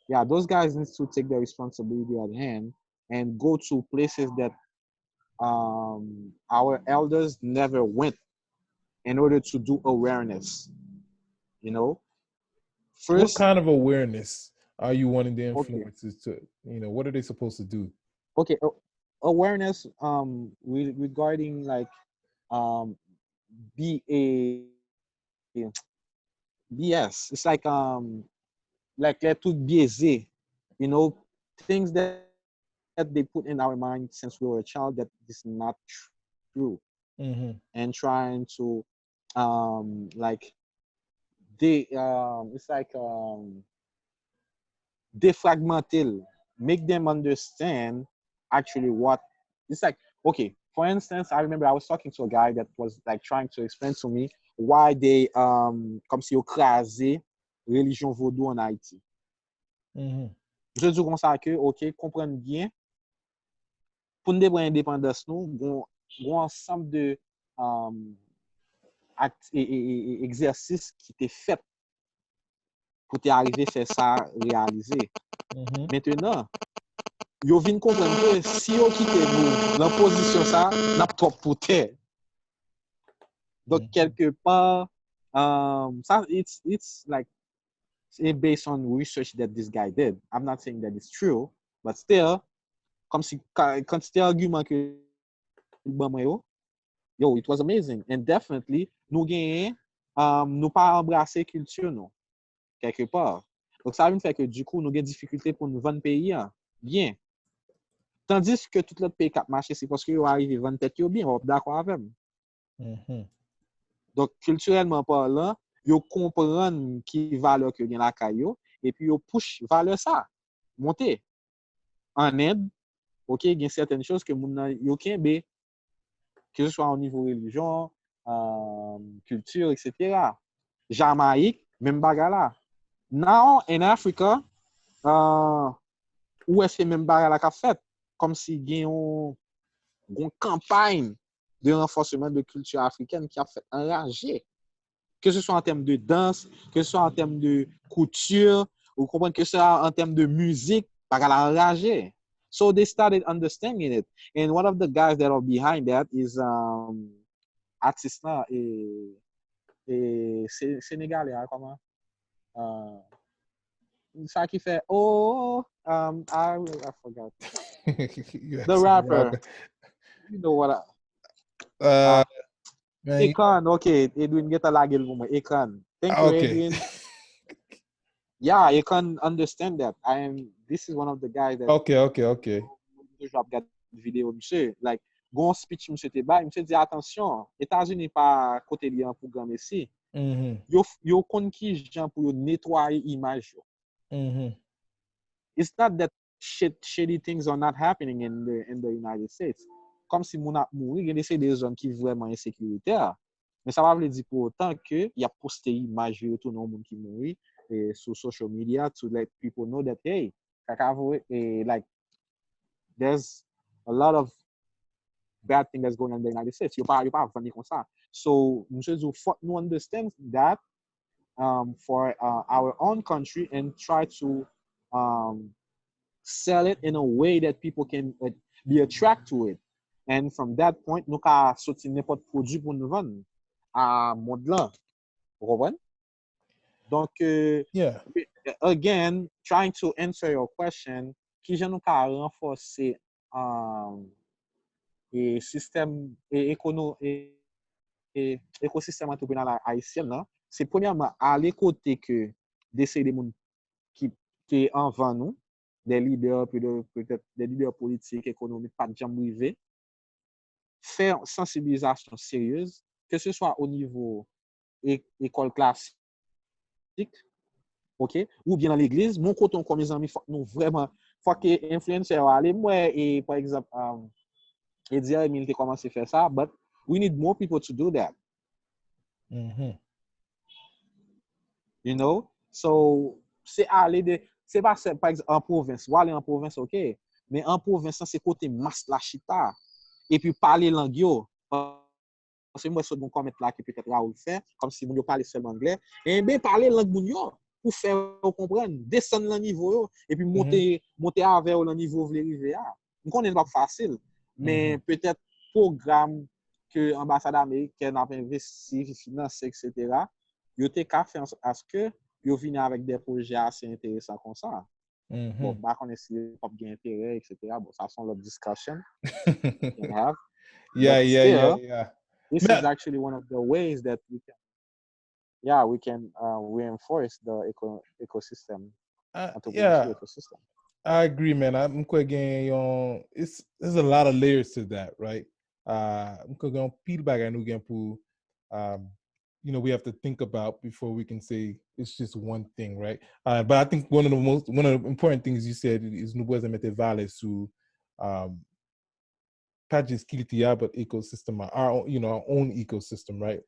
to take their responsibility at hand and go to places that our elders never went in order to do awareness. You know, What first, kind of awareness are you wanting the okay, influencers to? What are they supposed to do? okay. awareness regarding like um BA BS. It's like les trucs biaisés, you know, things that they put in our mind since we were a child that is not true, and Mm-hmm. trying to like it's like defragmental, make them understand actually what it's like. Okay, for instance, I remember I was talking to a guy that was like trying to explain to me why they comme si écrasé religion vaudou en Haïti. Mm-hmm. Je dis comme ça que OK, comprendre bien pour nous prendre indépendance nous, gon ensemble de um, exercices qui étaient faits pour t'arriver à faire ça réaliser. Mm-hmm. Maintenant, yo vin comprendre que si yo quitte nous dans position ça, n'a trop pour terre. Donc quelque part, ça it's like it's based on research that this guy did. I'm not saying that it's true, but still, comme si quantité argument que bon yo, it was amazing and definitely nous gagner nous pas embrasser culture nous quelque part. Donc ça veut faire que du coup nous avons des difficultés pour nous vendre pays bien. Tandis que tout l'autre pays qui a marché, c'est parce que vous arrivez à vendre tête bien, on est d'accord avec. Mm-hmm. Donc, culturellement parlant, vous comprenez qui valeur que vous avez la caillou, et puis vous push valeur ça, monter. En Inde, ok, il y a certaines choses que vous avez que ce soit au niveau religion, culture, etc. Jamaïque, même bagarre là. Now, in Africa, où est-ce que même bagarre là qu'a fait? Comme si il y a une campagne de renforcement de culture africaine qui a fait enrager. Que ce soit en termes de danse, que ce soit en termes de couture, vous comprenez que ce soit en termes de musique, parce qu'elle a enragé. So they started understanding it. And one of the guys that are behind that is artiste là et sénégalais, hein, comment? Ça qui fait I forgot. The Yes, rapper. rapper. You know what Uh, man. Akon, okay, Edwin get a lagel mo Akon. Thank you, Okay. Edwin. Yeah, you can understand that. This is one of the guys that Okay. drop that vidéo, monsieur. Like, gon speech, monsieur te bay, monsieur dit, attention, États-Unis pas côté liant pour grand messi. Mm-hmm. Yo kon ki jan pour yo nettoyer image yo. Mm-hmm. It's not that shady things are not happening in the United States. Comme si moun ap mouri, gen de des gens qui vraiment insécuritaires. Mais ça va veut dire pour autant que y a posté image yo tout non moun qui mouri sur social media to let people know that hey, like there's a lot of bad thing that's going on in the United States. Yo pas vendre comme ça. So, monsieur dit, faut nous understand that for our own country and try to um, sell it in a way that people can be attracted to it. And from that point, nous ka sorti n'importe produit pour nous vendre à monde là. Vous comprenez? Donc, Yeah. again, trying to answer your question, qui je nous ka renforcer et système et écosystème entrepreneurial haïtien là, c'est premièrement aller côté que d'essayer des gens qui sont avant nous, des leaders, peut-être des leaders politiques, économiques, pas de jambe privée, faire sensibilisation sérieuse, que ce soit au niveau école classique, ok, ou bien dans l'église, mon côté comme mes amis, faut nous vraiment, faut que influenceurs aller moi et par exemple, et dire il a commencé à faire ça, but we need more people to do that. Mm-hmm. You know? So, c'est aller de. C'est pas, par exemple, en province. Ou aller en province, ok. Mais en province, c'est côté masse la chita. Et puis parler langue yo. Parce que moi, c'est bon comment là qui peut-être Raoul fait, comme si vous parlez seulement anglais. Et bien, parler langue moun yo pour faire comprendre, descendre le niveau yo, et puis monter avec le niveau vous arriver à. Nous connaissons pas facile, mais peut-être programme que l'ambassade américaine a investi, financé, etc. Yo te ka fait à ce que yo viennent avec des projets assez intéressants comme ça. Bon, Mhm. bah, on essaie de pas bien intérêt, etc. Bon, ça sont l'autre discussion we can have. Yeah, But yeah, yeah, still, yeah. this is Man, actually one of the ways that we can, yeah, we can reinforce the ecosystem, entrepreneurship yeah, ecosystem. I agree, man. I'm quite getting on. It's there's a lot of layers to that, right? I'm quite going feedback. I know again, um, we have to think about before we can say it's just one thing, right? But I think one of the important things you said is no boys mettre value to um, pas just qu'il but ecosystem, our own ecosystem, right?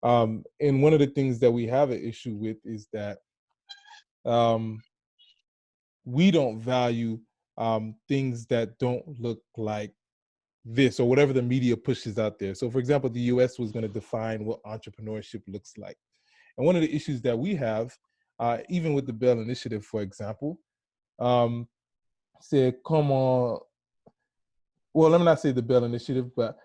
And one of the things that we have an issue with is that um, we don't value things that don't look like this or whatever the media pushes out there. So, for example, the US was going to define what entrepreneurship looks like. And one of the issues that we have, even with the BEL initiative, for example, um, said, come on. Well, let me not say the BEL initiative, but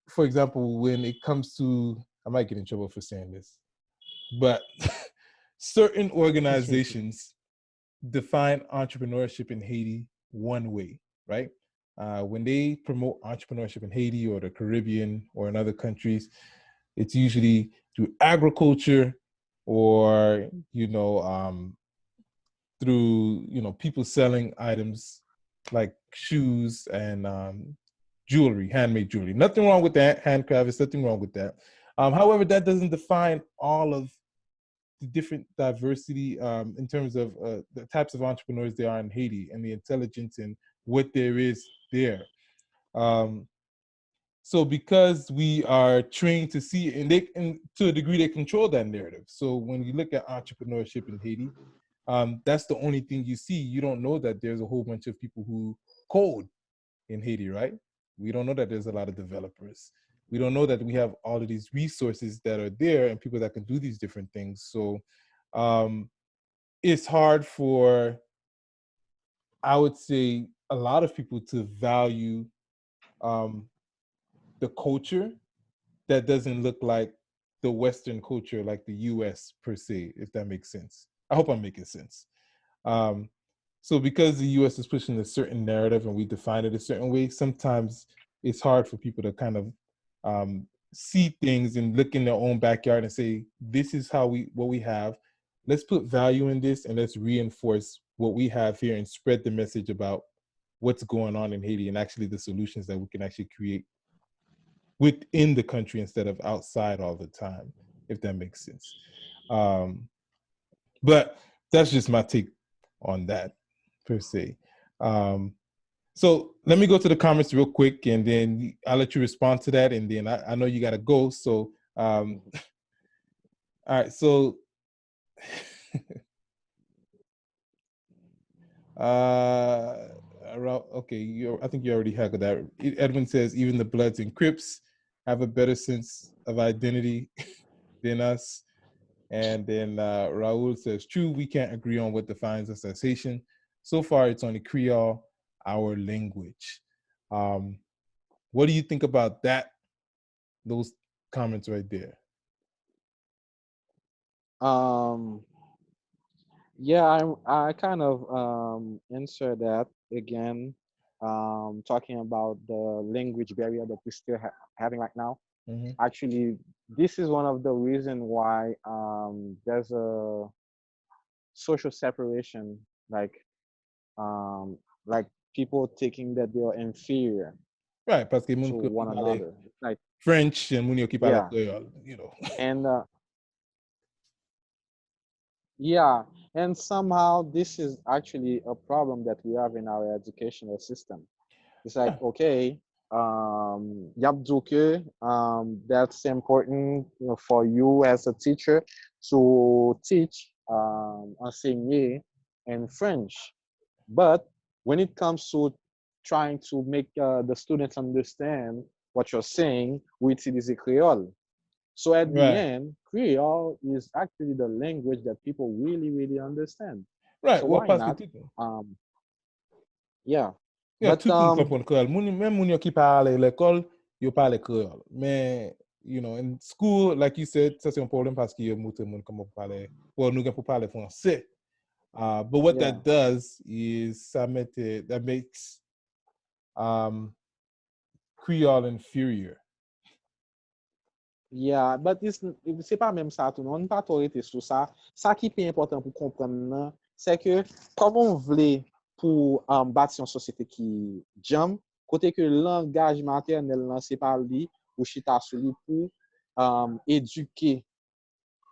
for example, when it comes to, I might get in trouble for saying this, but certain organizations define entrepreneurship in Haiti one way, right? When they promote entrepreneurship in Haiti or the Caribbean or in other countries, it's usually through agriculture or through people selling items like shoes and jewelry, handmade jewelry. Nothing wrong with that. Handcraft is nothing wrong with that. However, that doesn't define all of the different diversity in terms of the types of entrepreneurs there are in Haiti and the intelligence and what there is there. Um, so because we are trained to see, and to a degree, they control that narrative. So when you look at entrepreneurship in Haiti, that's the only thing you see. You don't know that there's a whole bunch of people who code in Haiti, right? We don't know that there's a lot of developers. We don't know that we have all of these resources that are there and people that can do these different things. So um, it's hard for, I would say, a lot of people to value um, the culture that doesn't look like the Western culture, like the US per se, if that makes sense. I hope I'm making sense. Um, so because the US is pushing a certain narrative and we define it a certain way, sometimes it's hard for people to kind of see things and look in their own backyard and say, this is what we have. Let's put value in this and let's reinforce what we have here and spread the message about what's going on in Haiti and actually the solutions that we can actually create within the country instead of outside all the time, if that makes sense. But that's just my take on that per se. So let me go to the comments real quick and then I'll let you respond to that. And then I know you got to go. So, all right. So, okay. I think you already had that. Edwin says, even the Bloods and Crips have a better sense of identity than us. And then Raul says, true, we can't agree on what defines us as Haitian. So far, it's only Creole, our language. What do you think about that? Those comments right there. Um, yeah, I kind of answer that again, talking about the language barrier that we still having right now. Mm-hmm. Actually, this is one of the reason why there's a social separation, um, like people thinking that they are inferior Right, parce que to moun qui one parle another. Like, French and moun qui parle yeah, Creole. and yeah, and somehow this is actually a problem that we have in our educational system. It's like, Yeah, okay, Yabduke, that's important, for you as a teacher to teach, enseigner in French. But when it comes to trying to make the students understand what you're saying, we utilize Creole. So at the right, end, Creole is actually the language that people really, really understand. right. So Well, why parce que not? tout, Yeah. yeah, But tout le monde comprend Creole. Même moun qui parle l'école, yo parle Creole. Mais, in school, like you said, ça c'est un problème parce que yo montre moun comment parler. Well, nous pour parler français. But what Yeah. that does is that makes Creole inferior. Yeah, but c'est pas même ça tout, non, on pas trop été sur ça. Ça qui est important pour comprendre, c'est que comme on voulait pour bâtir une société qui jam, côté que le langage maternel, c'est pas lui, ou chita sur lui pour éduquer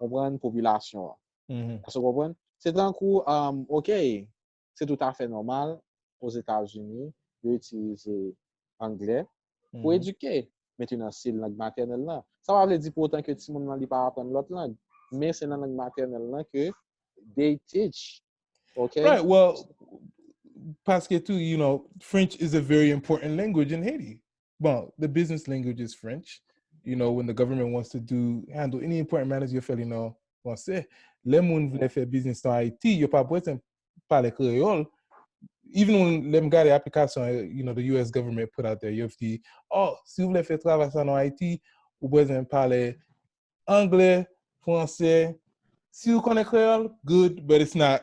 une population. Mm-hmm. Vous comprenez? C'est un coup, OK, c'est tout à fait normal aux États-Unis d'utiliser anglais pour Mm-hmm. éduquer. Maintenant, c'est la langue maternelle là. Ça va veut dire pour autant que tout le monde n'a pas apprendre l'autre langue. Mais c'est la langue maternelle là que they teach. OK? Right. Well, Pascal, too, you know, French is a very important language in Haiti. Well, the business language is French. You know, when the government wants to handle any important matters, you feel, you know, français. Les gens veulent faire business dans Haïti, ils pas besoin de parler créole. Even when them got the application, you know, the U.S. government put out there, you have to, oh, si vous voulez faire travail en Haïti, vous besoin parler anglais, français. Si vous connaissez créole, good, but it's not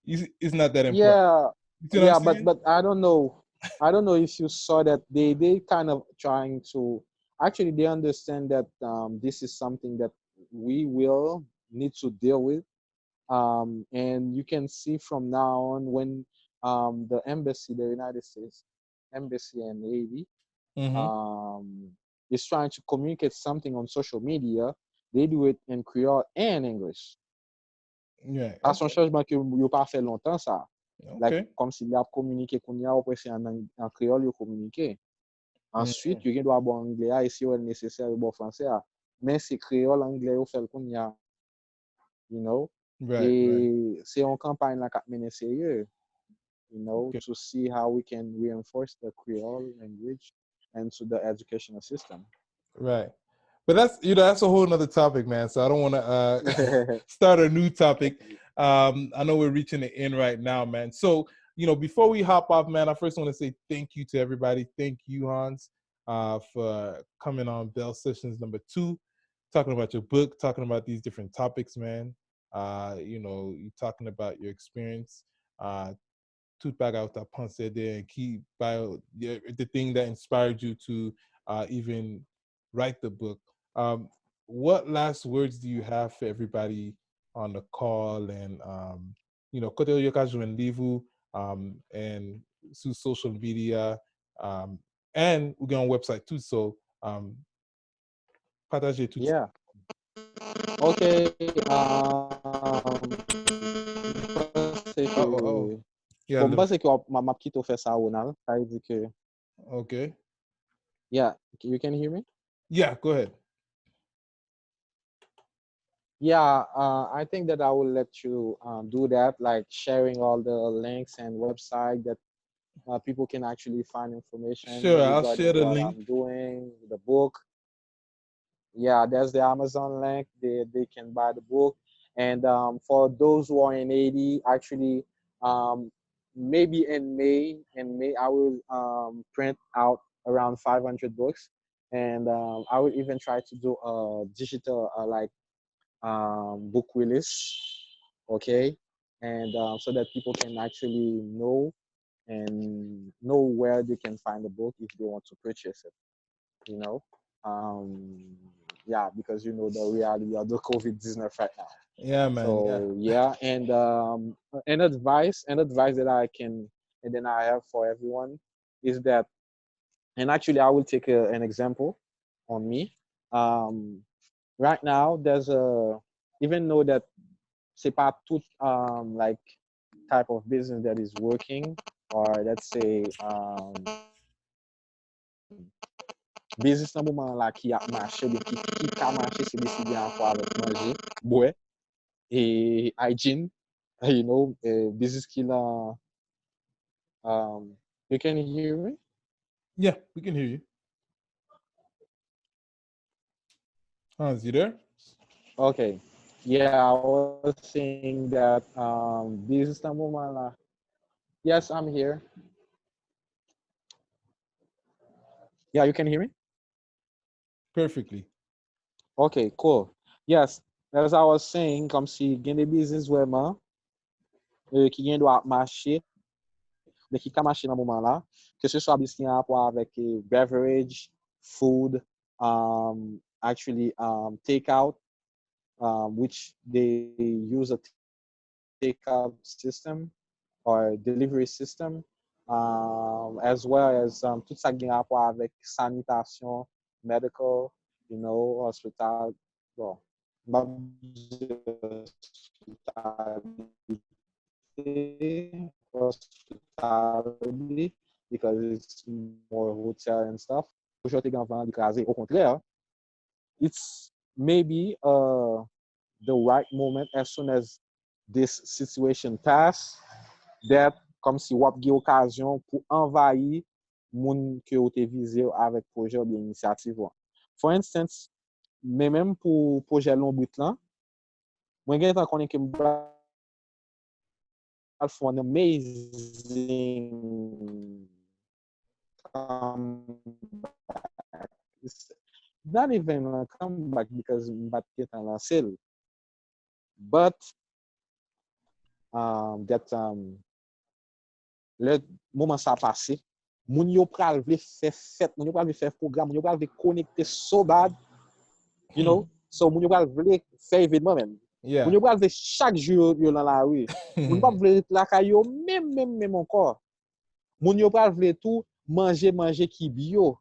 it's not that important. Yeah, You see what I'm yeah, saying? but I don't know. I don't know if you saw that they kind of trying to actually they understand that this is something that we will need to deal with. And you can see from now on when the embassy, the United States embassy and Navy, Mm-hmm. is trying to communicate something on social media, they do it in Creole and English. Yeah. À son Okay. changement que yo pas fait longtemps ça. Like, Okay. comme s'il a communiqué qu'on y a après c'est en créole yo communiqué. Mm-hmm. Ensuite, yo gen doit bon anglais et si c'est nécessaire bon français. Mais c'est créole anglais yo fait qu'on y a, you know. Right. Right. Et c'est une campagne là qui mené sérieux, you know, Okay. to see how we can reinforce the Creole language into the educational system. Right. But that's that's a whole nother topic, man. So I don't want to start a new topic. I know we're reaching the end right now, man. So before we hop off, man, I first want to say thank you to everybody. Thank you, Hans, for coming on Bell Sessions #2, talking about your book, talking about these different topics, man. You talking about your experience. Tout bagay ta pensée there and keep by the thing that inspired you to even write the book. What last words do you have for everybody on the call and kote yo ka jwen livou and through social media and we get on website too, so partager tout ça. Yeah. Okay. C'est Oh. que Yeah, bon, moi c'est que ma petite fait ça Ronald. Ça veut dire que okay. yeah, you can hear me? Yeah, go ahead. Yeah, I think that I will let you do that, like sharing all the links and website that people can actually find information Sure, I'll regarding share the what link. I'm doing, the book. Yeah, there's the Amazon link. They can buy the book. And for those who are in Haiti, actually, um, maybe in May, I will print out around 500 books, and I will even try to do a digital like book release, okay, and so that people can actually know where they can find the book if they want to purchase it, you know. Um, yeah, because you know the reality of the COVID-19 right now. Yeah, man. Yeah. So yeah, and an advice that I can and then I have for everyone is that, and actually I will take an example on me. Um, right now, there's a even though that c'est pas tout like type of business that is working, or let's say business nan mouman la ki ap mache, de ki ka mache se deside an kwa avèk manje, bwe, e hygiene, you know, business ki la, you can hear me? Yeah, we can hear you. Hans, you there? Okay. Yeah, I was saying that business na mouman la, yes, I'm here. Yeah, you can hear me? Perfectly. Okay, cool. Yes, as I was saying, comme si gen de business wè man, qui gen doit marcher, mais qui ka marcher dans moment là, que ce soit business qui a rapport avec beverage, food, actually takeout, which they use a takeout system or delivery system, as well as tout ça qui a rapport avec sanitation, medical, you know, hospital, bon, hospitality, because it's more hotel and stuff. Aujourd'hui, avant d'écraser, au contraire, it's maybe the right moment as soon as this situation pass, that comme si wap ge okasyon pou envahi moun ke ou te vize avec projet ou bien initiative. For instance, même pour projet long bout lan, mwen gen tan konen ke mbra for an amazing comeback. It's not even a comeback because mbat get an lansel. But that le moment sa pase, moun yo pral vle fè fèt, moun yo pral vle fè program, moun yo pral vle connecte so bad, you know, so moun yo pral vle fè evidman men. Yeah. Moun yo pral vle chak jou yo nan la rue. Moun pa vle lakay yo même encore. Moun yo pral vle tout manger ki bio.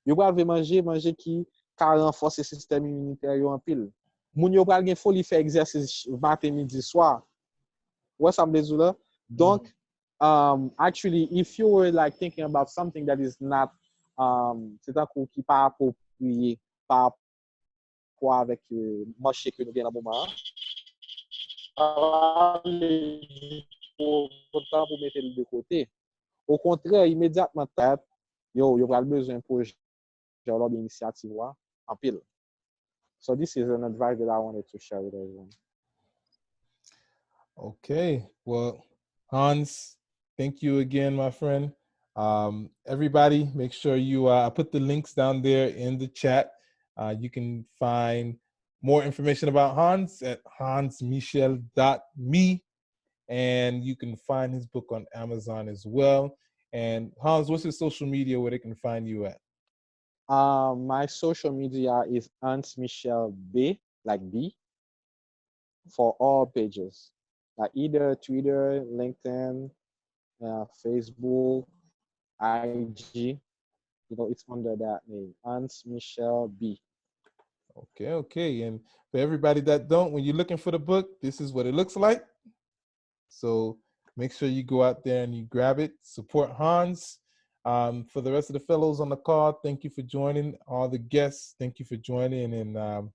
Yo pral vle manger ki ka renforce système immunitaire yo en pile. Moun yo pral gen foli fè exercice matin, midi, soir. Ouais, ça me dit là. Donc, actually, if you were like thinking about something that is not, c'est un coup qui pas approprié par rapport avec marché que nous avons dans le moment, autant pour mettre le de côté. Au contraire, immédiatement, yo va besoin pour genre l'initiative en pile. So this is an advice that I wanted to share with everyone. Okay, well, Hans, thank you again, my friend. Everybody, make sure you I put the links down there in the chat. You can find more information about Hans at hansmichel.me, and you can find his book on Amazon as well. And Hans, what's his social media where they can find you at? My social media is Hans Michel B, like B, for all pages. Like either Twitter, LinkedIn, Facebook, IG, you know, it's under that name, Hans Michel B. Okay. And for everybody that don't, when you're looking for the book, this is what it looks like. So make sure you go out there and you grab it. Support Hans. For the rest of the fellows on the call, thank you for joining. All the guests, thank you for joining. And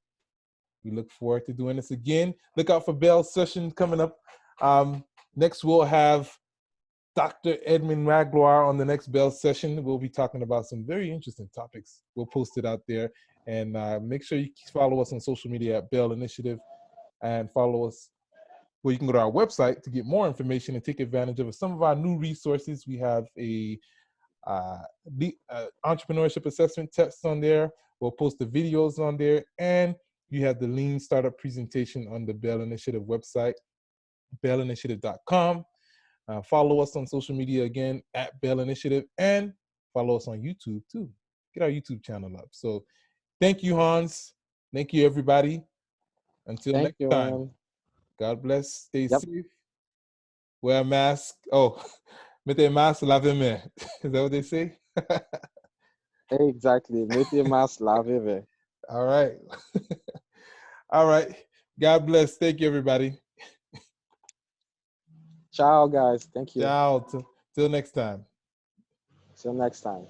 we look forward to doing this again. Look out for BEL session coming up. Next, we'll have Dr. Edmund Magloire on the next BEL session. We'll be talking about some very interesting topics. We'll post it out there. And make sure you follow us on social media at BEL Initiative, and follow us where you can go to our website to get more information and take advantage of some of our new resources. We have a entrepreneurship assessment test on there. We'll post the videos on there, and you have the Lean Startup presentation on the BEL Initiative website, belinitiative.com. Follow us on social media again at BEL Initiative, and follow us on YouTube too. Get our YouTube channel up. So thank you, Hans. Thank you, everybody. Until next time. Man. God bless. Stay safe. Wear a mask. Oh, mettez un masque, lavez main. Is that what they say? Exactly. Mettez un masque, lavez main. All right. All right. God bless. Thank you, everybody. Ciao, guys. Thank you. Ciao. Till next time. Till next time.